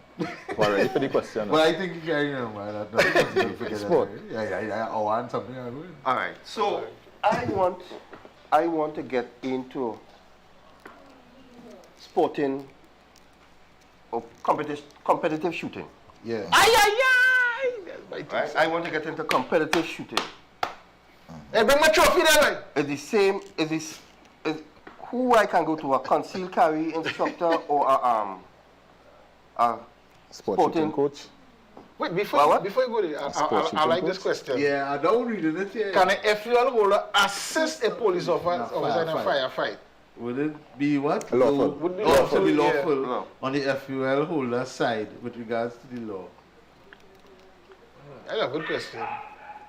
We're ready for the question. But I think you can remember that. Sport. Yeah. I want something. All right. So I want to get into sporting or competitive shooting. Yeah. Right? I want to get into competitive shooting. Hey, bring my trophy there, It's the same. Is who I can go to, a concealed carry instructor or a sporting coach? Wait, before you go there, I like this question. Yeah, I don't read it yet. Can a FUL holder assist a police officer in a firefight? Would it be what? Lawful. Would be lawful on the FUL holder side with regards to the law? That's a good question.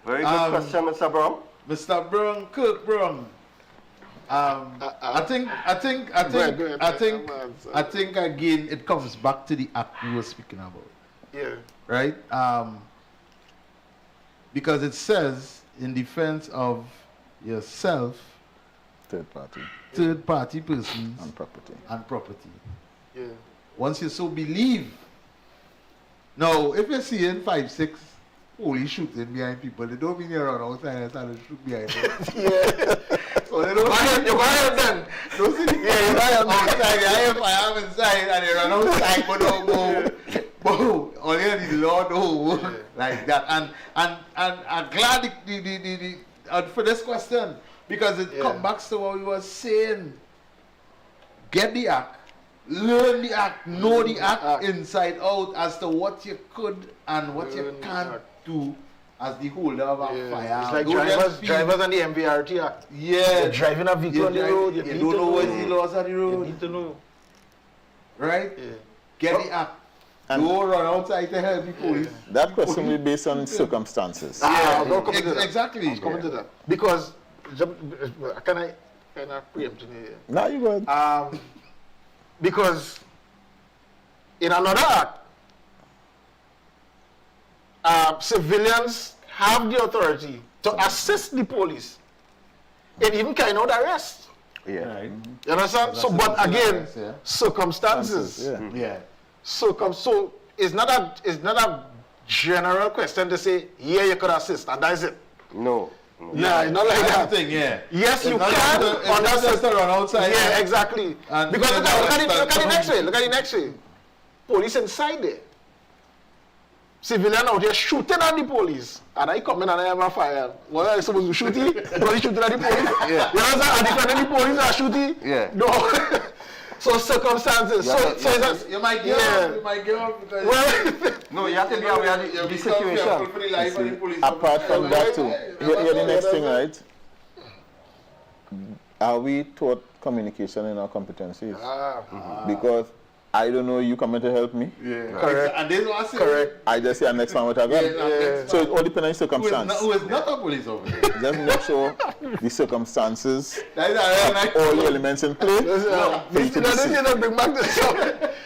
Very good question, Mr. Brown. Mr. Brown, Kirk Brown. I think again it comes back to the act we were speaking about. Yeah. Right? Because it says in defense of yourself, third party persons, and property. Yeah. Once you so believe. Now, if you're seeing 5, 6 police shooting behind people, they don't mean you're around outside and start to shoot behind them. Yeah. So they don't you got them. Don't see the outside, they have firearm inside and they run outside, but don't go. Boom. Only the Lord know like that. And I'm glad for this question, because it comes back to what we were saying. Get the act. Learn the act, know the act inside out as to what you could and what you can't do as the holder of a firearm. It's like drivers and the MVRT Act. Yeah. You're driving a vehicle on the road. You don't know what's the laws on the road. You need to know. Right? Yeah. Get the act. Don't run outside to help the police. That question will be based on circumstances. Exactly. I'll come to that. Because, can I preempt you here? No, you go ahead. Because in another act, civilians have the authority to assist the police in even carrying out arrest. Yeah. Right. You understand? So, but again, circumstances. Yeah. So it's not a general question to say, yeah, you could assist, and that's it. No. Yeah, it's not like that. Yes, you can. It's just to run outside. Yeah, exactly. And because look at the next way. Look at the next way. Police inside there. Civilian out here shooting at the police. And I come in and I have a fire. What are you supposed to shoot him? Because he shooting at the police? Yeah. You understand? And defending the police are shooting? Yeah. No. So circumstances. You might give up. You might give up because no, you have to be aware of the situation. Apart from that too, here the next thing, right? Are we taught communication in our competencies? Because I don't know, you coming to help me? Yeah. Correct. And this was correct. I just say next man what I got. So it all depends on circumstance. Who is not a police officer? Just make sure the circumstances have all the elements in play. Bring back the stuff.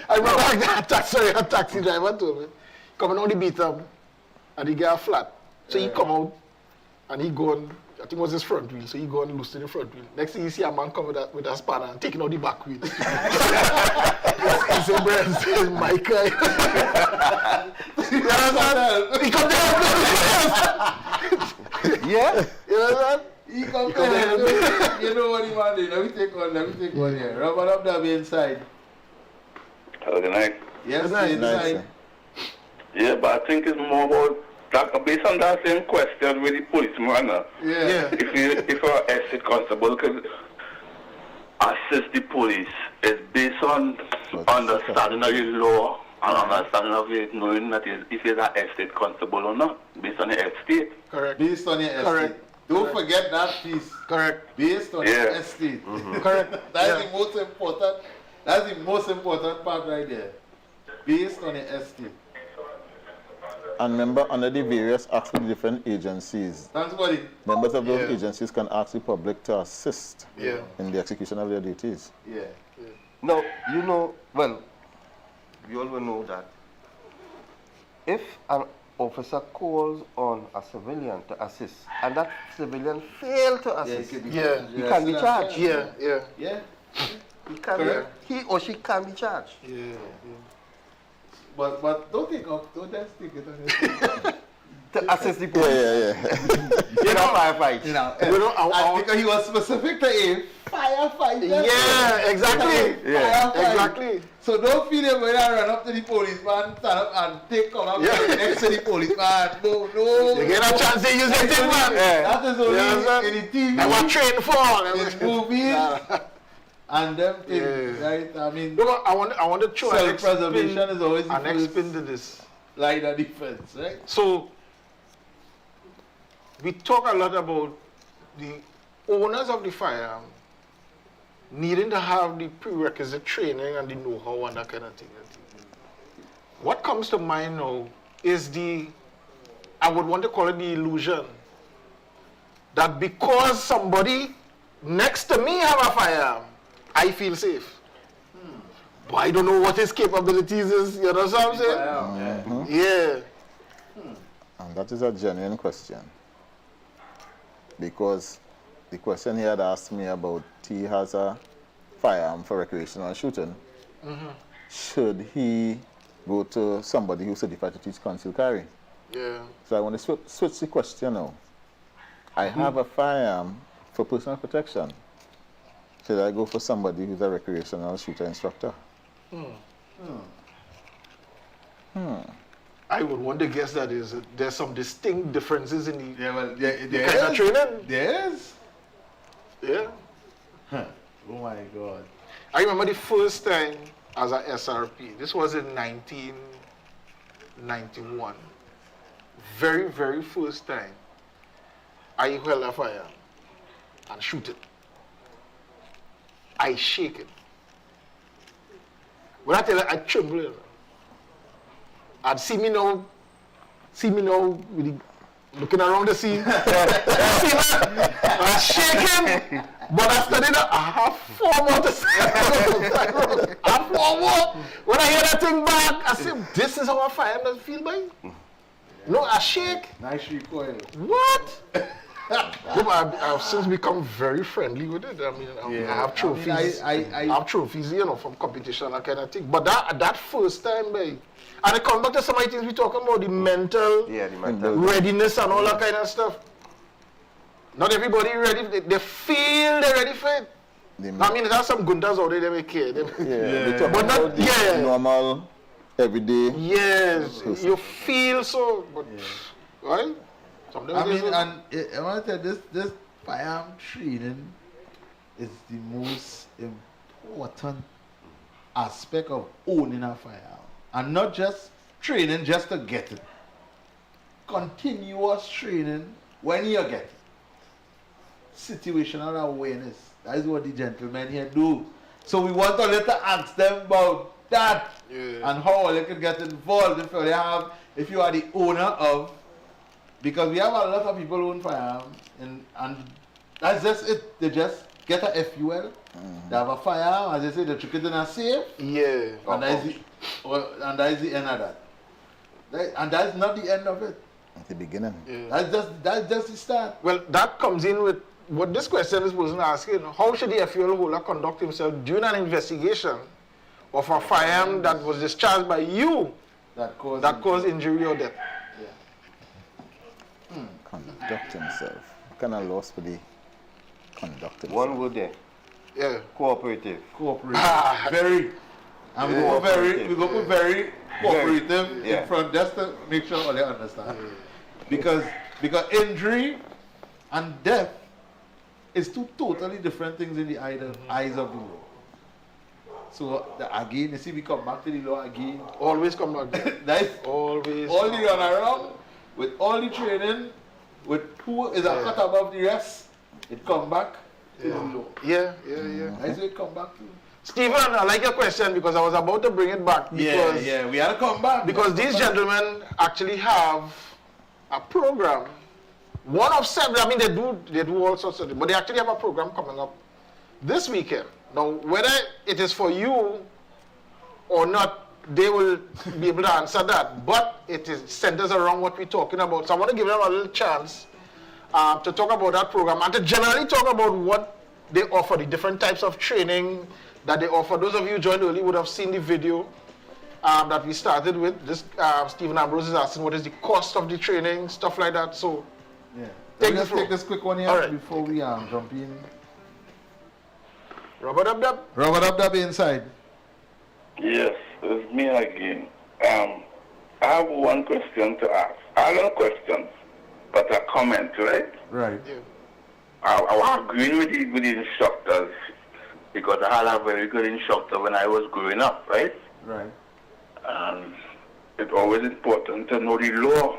I remember a taxi driver told me, coming on the beat up, and he get a flat. So he come out, and he go on, I think it was his front wheel, so he go and loosen the front wheel. Next thing you see a man come with a spanner and taking out the back wheel. He said, "Brad, Micah." He come there. Yeah? You know what? He come there. You know what he want to do? Let me take one here. Rubber up that be inside. Hello, good night. Yes, inside. Yeah, but I think it's more about that, based on that same question with the policeman. If our estate constable could assist the police, it's based on understanding of the law and understanding of it, knowing that if it's an estate constable or not, based on the estate. Correct. Based on your estate. Correct. Don't forget that piece. Correct. Based on your estate. Correct. That's the most important. That's the most important part right there. Based on your estate. And remember, under the various acts with different agencies, members of those agencies can ask the public to assist in the execution of their duties. Yeah. Now, you know, well, we all will know that if an officer calls on a civilian to assist, and that civilian fails to assist, he can be charged. Yeah. He or she can be charged. Yeah. But don't just take it on your to assist the police. You know, firefight. Because he was specific to a firefighter. Yeah, exactly. Exactly. So don't feel it when I run up to the policeman, stand up and take cover next to the policeman. No. You get a chance to use the thing, man. That is only in the TV. I was trained for. In movies. And them things, right? I mean, I want to show self-preservation is always the next spin to this. Line of defense, right? So, we talk a lot about the owners of the firearm needing to have the prerequisite training and the know-how and that kind of thing. What comes to mind now is I would want to call it the illusion that because somebody next to me have a firearm, I feel safe. But I don't know what his capabilities is, you know what I'm saying? Yeah. And that is a genuine question. Because the question he had asked me about he has a firearm for recreational shooting. Should he go to somebody who's certified to teach concealed carry? Yeah. So I want to switch the question now. I have a firearm for personal protection. Should I go for somebody who's a recreational shooter instructor? I would want to guess that there's some distinct differences in the, there kind of training. There is. Yeah. Oh my God. I remember the first time as a SRP. This was in 1991. Very, very first time I held a fire and shoot it. I shake it. When I tell you, I tremble. And see me now with the, looking around the scene. I'm shaking, but after that, I have 4 more to say. I have 4 more. When I hear that thing back, I say, this is how a fire does feel, man. No, I shake. Nice recoil. What? I've since become very friendly with it. I mean, I have trophies. I have trophies, from competition and that kind of thing. But that first time, babe, and it comes back to some of the things we talking about, the mental readiness and all that kind of stuff. Not everybody ready. They feel they're ready for it. I mean, there's some gundas out there that may care. They talk about the normal, everyday. Yes, you feel so, but right? Sometimes I mean, and I want to tell you, this firearm training is the most important aspect of owning a firearm. And not just training just to get it. Continuous training when you get it. Situational awareness. That is what the gentlemen here do. So we want to let ask them about that and how they can get involved if you are the owner of. Because we have a lot of people who own firearms, and that's just it. They just get a FUL, they have a firearm, as they say, they trick it in a safe. Yeah. And that is the end of that. And that's not the end of it. At the beginning. Yeah. That's just the start. Well, that comes in with what this question is wasn't asking. How should the FUL holder conduct himself during an investigation of a firearm that was discharged by you that caused injury or death? Conduct himself. What kind of loss would he conduct himself? One word there. Yeah. Cooperative. Very. And we go put very cooperative in front just to make sure all they understand. Because injury and death is two totally different things in the eyes of the law. So again, you see, we come back to the law again. Always come back. That's always. All the run around with all the training, with who is a cut above the rest, it come back to the law. Yeah. That's what it come back to. Stephen, I like your question because I was about to bring it back. Because, we had to come back. Because these gentlemen actually have a program. One of several, I mean, they do all sorts of things, but they actually have a program coming up this weekend. Now, whether it is for you or not, they will be able to answer that. But it centers around what we're talking about. So I want to give them a little chance to talk about that program and to generally talk about what they offer, the different types of training that they offer. Those of you who joined early would have seen the video that we started with. This Stephen Ambrose is asking what is the cost of the training, stuff like that. So let's take this quick one here before we jump in. Robert Abdab. Robert Abdab inside. Yes, it's me again. I have one question to ask. I don't questions, but a comment, right? Right. Yeah. I agree with the instructors because I had a very good instructor when I was growing up, right? Right. And it's always important to know the law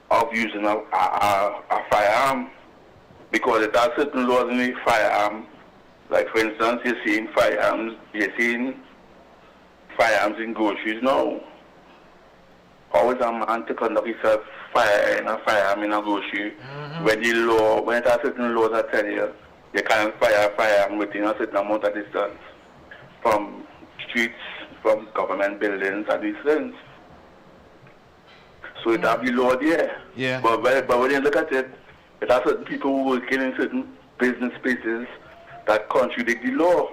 of using a firearm because there are certain laws in the firearm. Like for instance, you're seeing firearms in groceries now. How is a man to conduct himself firing a firearm in a grocery when there are certain laws that tell you can't fire a firearm within a certain amount of distance from streets, from government buildings and these things. So it have the law there. Yeah. But when you look at it, there are certain people working in certain business spaces that contradict the law.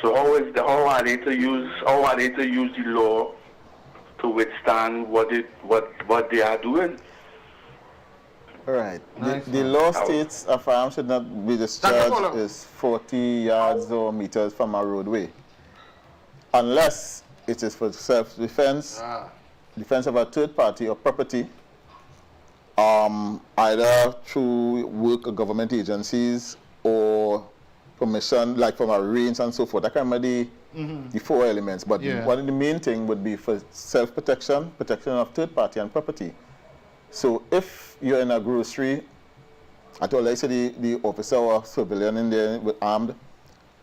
So how are they to use the law to withstand what they are doing? Right. The law states a firearm should not be discharged is 40 yards or meters from a roadway, unless it is for self-defense, defense of a third party or property, either through work or government agencies or permission, like from a range and so forth. That can be the four elements, but one of the main thing would be for self-protection, protection of third party and property. So if you're in a grocery, I told you, the officer or civilian in there with armed,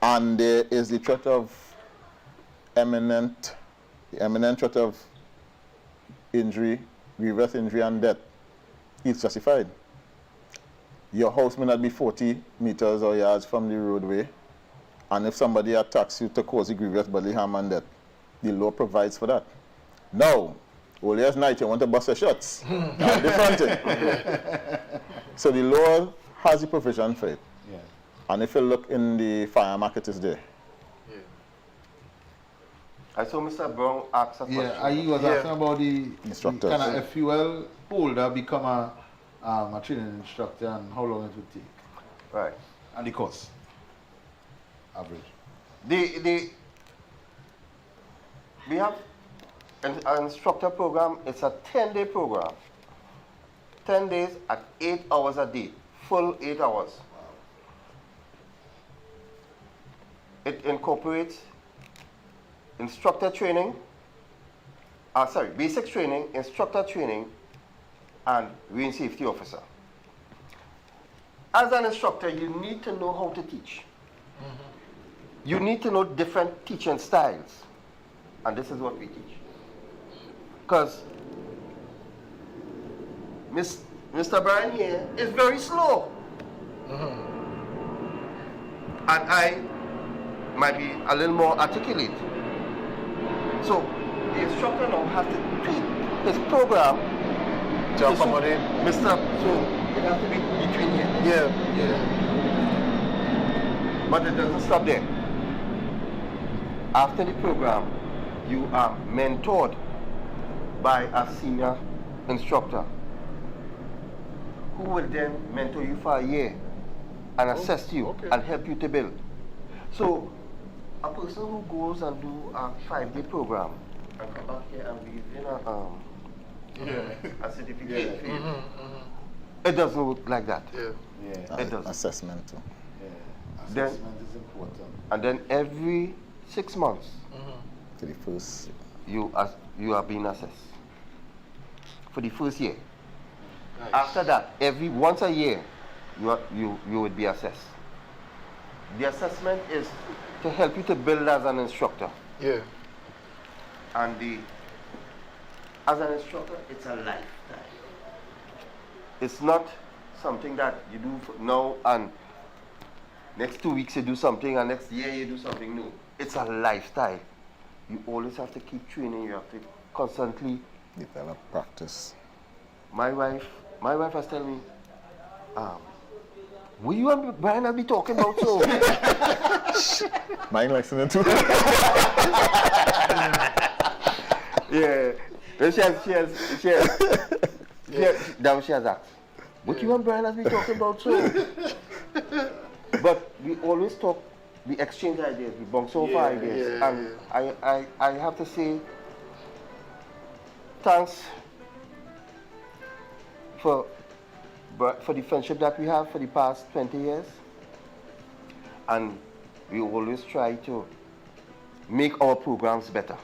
and there is the threat of imminent threat of injury, grievous injury and death, he's justified. Your house may not be 40 meters or yards from the roadway, and if somebody attacks you to cause a grievous bodily harm and death, the law provides for that. Now, only as night you want to bust your shots. That's different thing. So the law has the provision for it. Yeah. And if you look in the fire market, it's there. Yeah. I saw Mr. Brown ask a question. Yeah, he was asking about the instructors. Can a FUL holder become a training instructor and how long it would take? Right. And the cost? Average. We have an instructor program. It's a 10-day program. 10 days at 8 hours a day, full 8 hours. It incorporates instructor training, basic training, instructor training, and range safety officer. As an instructor, you need to know how to teach. You need to know different teaching styles. And this is what we teach. Because Mr. Brian here is very slow. And I might be a little more articulate. So the instructor now has to tweak his program to accommodate Mr. So it has to be between here. Yeah. But it doesn't stop there. After the program, you are mentored by a senior instructor who will then mentor you for a year and assist you and help you to build. So a person who goes and do a 5-day program and come back here and be a certificate for you, it doesn't work like that. It doesn't. Assessment too. Assessment is important. And then every 6 months, for the first, you are being assessed for the first year. Nice. After that, once a year, you would be assessed. The assessment is to help you to build as an instructor. Yeah. And as an instructor, it's a lifestyle. It's not something that you do now and next 2 weeks you do something and next year you do something new. It's a lifestyle. You always have to keep training. You have to constantly develop practice. My wife has told me, what you and Brian will be talking about so? Mine listening too. Yeah. She has asked, what you and Brian has been talking about so? But we always talk, we exchange ideas, we bounce off ideas. And I have to say, thanks for the friendship that we have for the past 20 years. And we always try to make our programs better.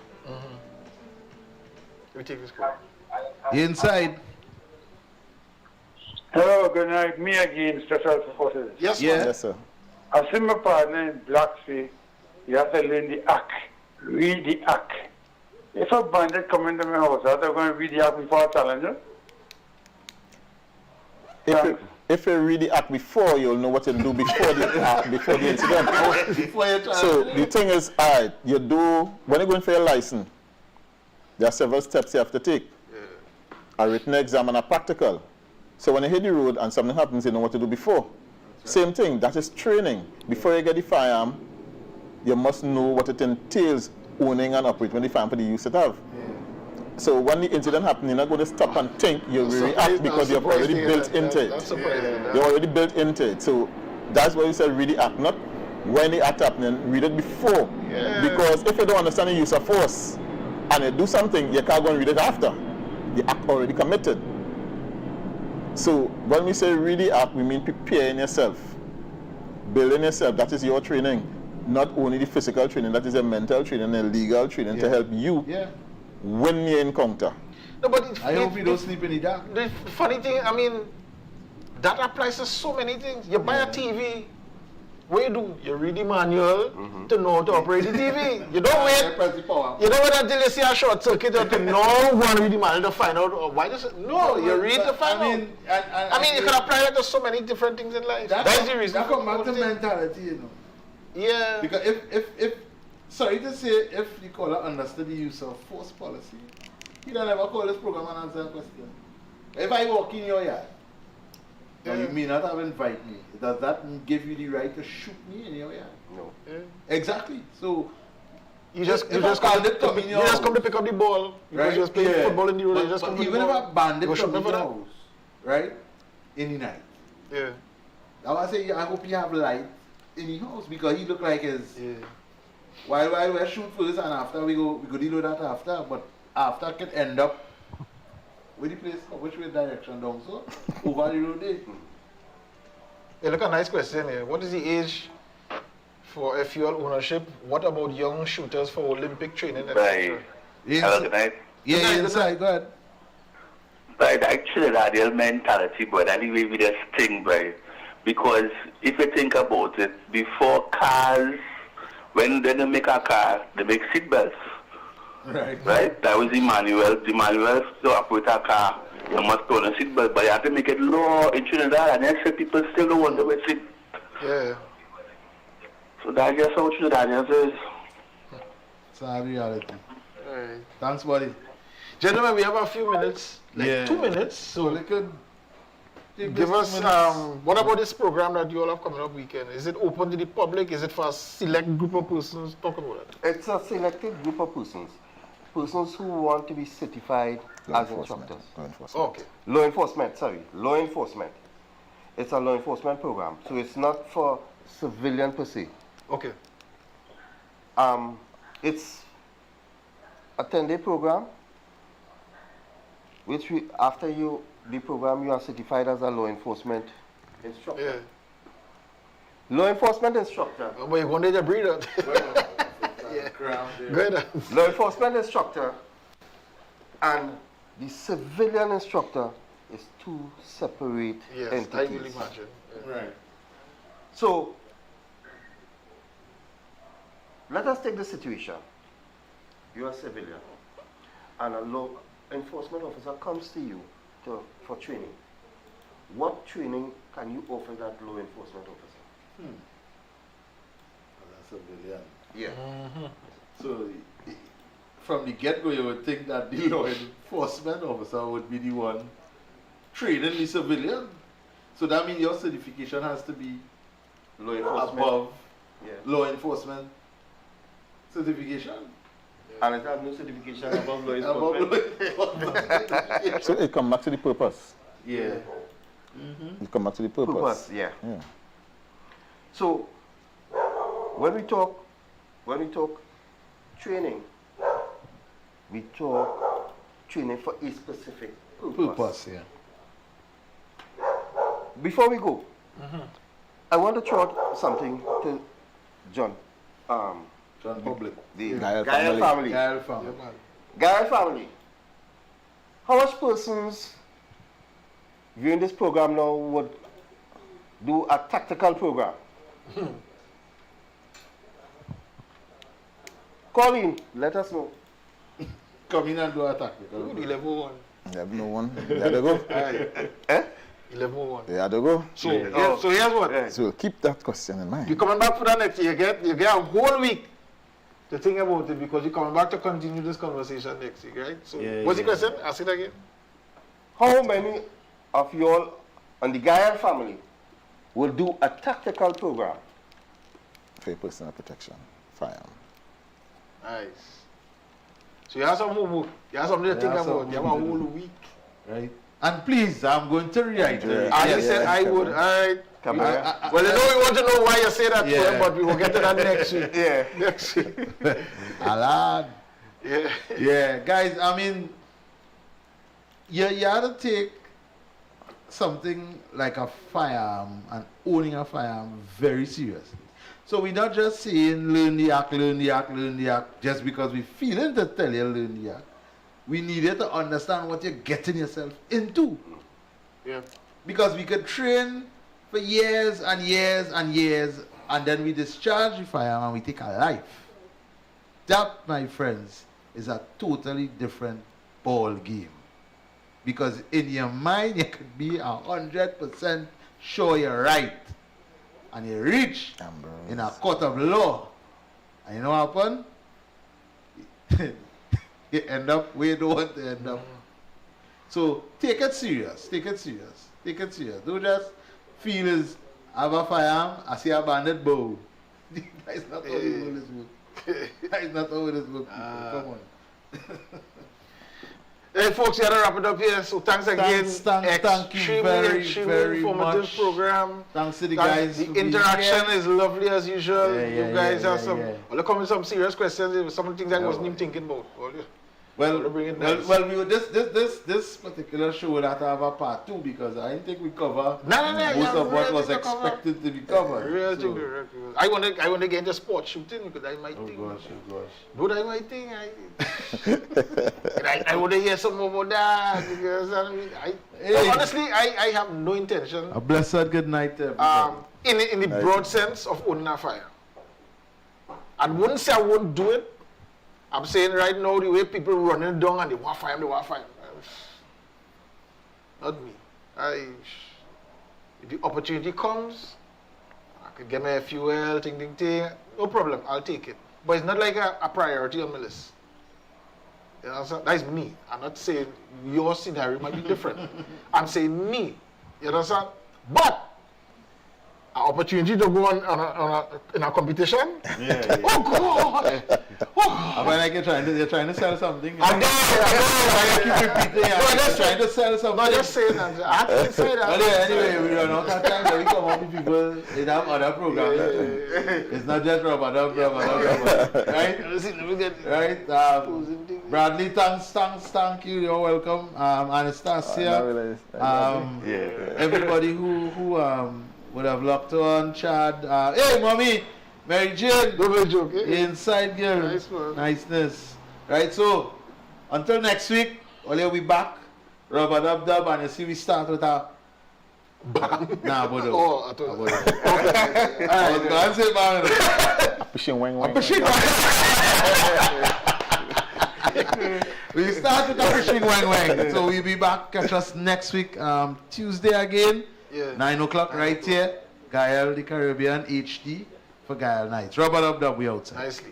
We take this call. Inside. Hello, good night. Me again, Special Forces. Yes, Yes, sir. I see my partner in Blacksea. You have to learn the act. Read the act. If a bandit come into my house, are they going to read the act before I challenge them? If you read the act before, you'll know what to do before the incident. So the thing is, you do, when you're going for your license, there are several steps you have to take. A written exam and a practical. So when you hit the road and something happens, you know what to do before. Same thing, that is training. Before you get the firearm, you must know what it entails owning and operating the firearm for the use it have. So when the incident happens, you're not going to stop and think, you react because you've already built into it. You're already built into it. So that's why we say really act, not when the act happening, read it before. Because if you don't understand the use of force and you do something, you can't go and read it after. The act already committed. So when we say really act, we mean preparing yourself, building yourself. That is your training. Not only the physical training, that is a mental training, a legal training to help you win your encounter. No, but I hope you don't sleep in the dark. The funny thing, I mean, that applies to so many things. You buy a TV, what you do? You read the manual to know how to operate the TV. You don't wait. You don't wait until you see a short circuit or to know one read the manual to find out why does it. No, you read to find out. I mean, you can apply that to so many different things in life. That's the reason. That comes back to mentality, you know. Yeah. Because if sorry to say, if the caller understood the use of force policy, he don't ever call this program and answer a question. If I walk in your yard, now you may not have invited me. Does that give you the right to shoot me in your yard? No. Exactly. So you just come to pick up the ball. Right? You just play football in the road. But even if a bandit comes in your house, right, in the night. Yeah. Now I say, I hope you have light in the house because he look like his. While we shoot first and after we go deal with that after, but after can end up with the place which way direction down so over the road there. Hey, look, a nice question here. What is the age for fuel ownership? What about young shooters for Olympic training? Right. Hello, good night. Yeah, inside, go ahead. But actually, that real mentality, but anyway, we just think, right? Because if you think about it, before cars, when they make a car, they make seat belts. Right? That was the manual. The manual to operate a car, you must put on a seat belt, but you have to make it law in Trinidad, and then people still don't want to wear seat. Yeah. So that's just how Trinidadians is. It's a reality. Right. Thanks, buddy. Gentlemen, we have a few minutes, 2 minutes. So they could give us, what about this program that you all have coming up weekend? Is it open to the public? Is it for a select group of persons? Talk about it. It's a selected group of persons. Persons who want to be certified as instructors. Law enforcement. Okay. Law enforcement. It's a law enforcement program. So it's not for civilian per se. Okay. It's a 10-day program, which after the program, you are certified as a law enforcement instructor. Law enforcement instructor. Oh, but you wanted to breathe out. Good. Law enforcement instructor and the civilian instructor is two separate entities. I will imagine. Right. So, let us take the situation. You are a civilian and a law enforcement officer comes to you for training. What training can you offer that law enforcement officer? As a civilian. Yeah. So from the get-go, you would think that the law enforcement officer would be the one training the civilian. So that means your certification has to be law enforcement above law enforcement certification. And it has no certification above law enforcement. So it comes back to the purpose. Yeah. It comes back to the purpose. Yeah. So when we talk training, we talk training for a specific purpose. Before we go, I want to throw out something to John. John Public. The Gael family. Gael family. How much persons viewing this program now would do a tactical program? Call in, let us know. Come in and do a tactical. Level 1. Level 1. There they go. Level 1. There they go. So here's what. So keep that question in mind. You're coming back for that next year. You get a whole week to think about it because you're coming back to continue this conversation next week, right? So what's the question? Ask it again. How many of you all on the Gael family will do a tactical program for your personal protection, firearm. Nice. So you have some homework. You have something to think about. You have a whole week. Right. And please, I'm going to reiterate. I said I would. All right. Well, you know, we want to know why you say that, but we will get to that next week. Yeah. Next week. Alad. Yeah. Yeah, guys, I mean, you have to take something like a firearm and owning a firearm very seriously. So we're not just saying learn the act, learn the act, learn the act, just because we're feeling to tell you learn the act. We need you to understand what you're getting yourself into. Yeah. Because we could train for years and years and years, and then we discharge the firearm and we take a life. That, my friends, is a totally different ball game. Because in your mind, you could be 100% sure you're right. And you reach in a court of law. And you know what happened? You end up where you don't want to end up. So take it serious. Take it serious. Take it serious. Don't just feel as I have a firearm, I see a bandit bow. That is not how this works. That is not how this works. Come on. Hey folks, you gotta wrap it up here. So thanks again. Thank you very informative much. Program. Thanks to the guys. The interaction is lovely as usual. You guys have some. Yeah. Well, come with some serious questions. Some of the things I wasn't even thinking about. This particular show will have to have a part 2 because I didn't think we cover most of what was expected to be covered. I want to get into sports shooting because I might think. Oh gosh. But I might think I want to hear some more about that because honestly I have no intention. A blessed good night to everybody. In the broad sense of owning a fire. I wouldn't say I won't do it. I'm saying right now, the way people running down and they want fire, Not me. If the opportunity comes, I could get my fuel, ting. No problem, I'll take it. But it's not like a priority on my list. You know, so that's me. I'm not saying your scenario might be different. I'm saying me. You understand? But an opportunity to go in a competition? Yeah. Oh God! When like you're trying to sell something. I keep repeating. You're trying to sell something. No, just saying that. I have to say that. Anyway, we run out of time. So we come up with people in other programs. It's not just rubber. Right? Right? Bradley, thank you. You're welcome. Anastasia. Everybody who would have locked on, Chad. Hey, mommy! Mary Jane! Double joke, Inside girl. Nice one. Niceness. Right, so, until next week, we'll be back. Rubber dub, and you see we start with a bang. Nah, Bodo. Oh, I thought I was going to say bang. Pushing wang. We start with a pushing wang. So we'll be back. Catch us next week, Tuesday again. 9 o'clock right here. Gael the Caribbean HD for Gael Nights. Rubber dub, we outside. Nicely.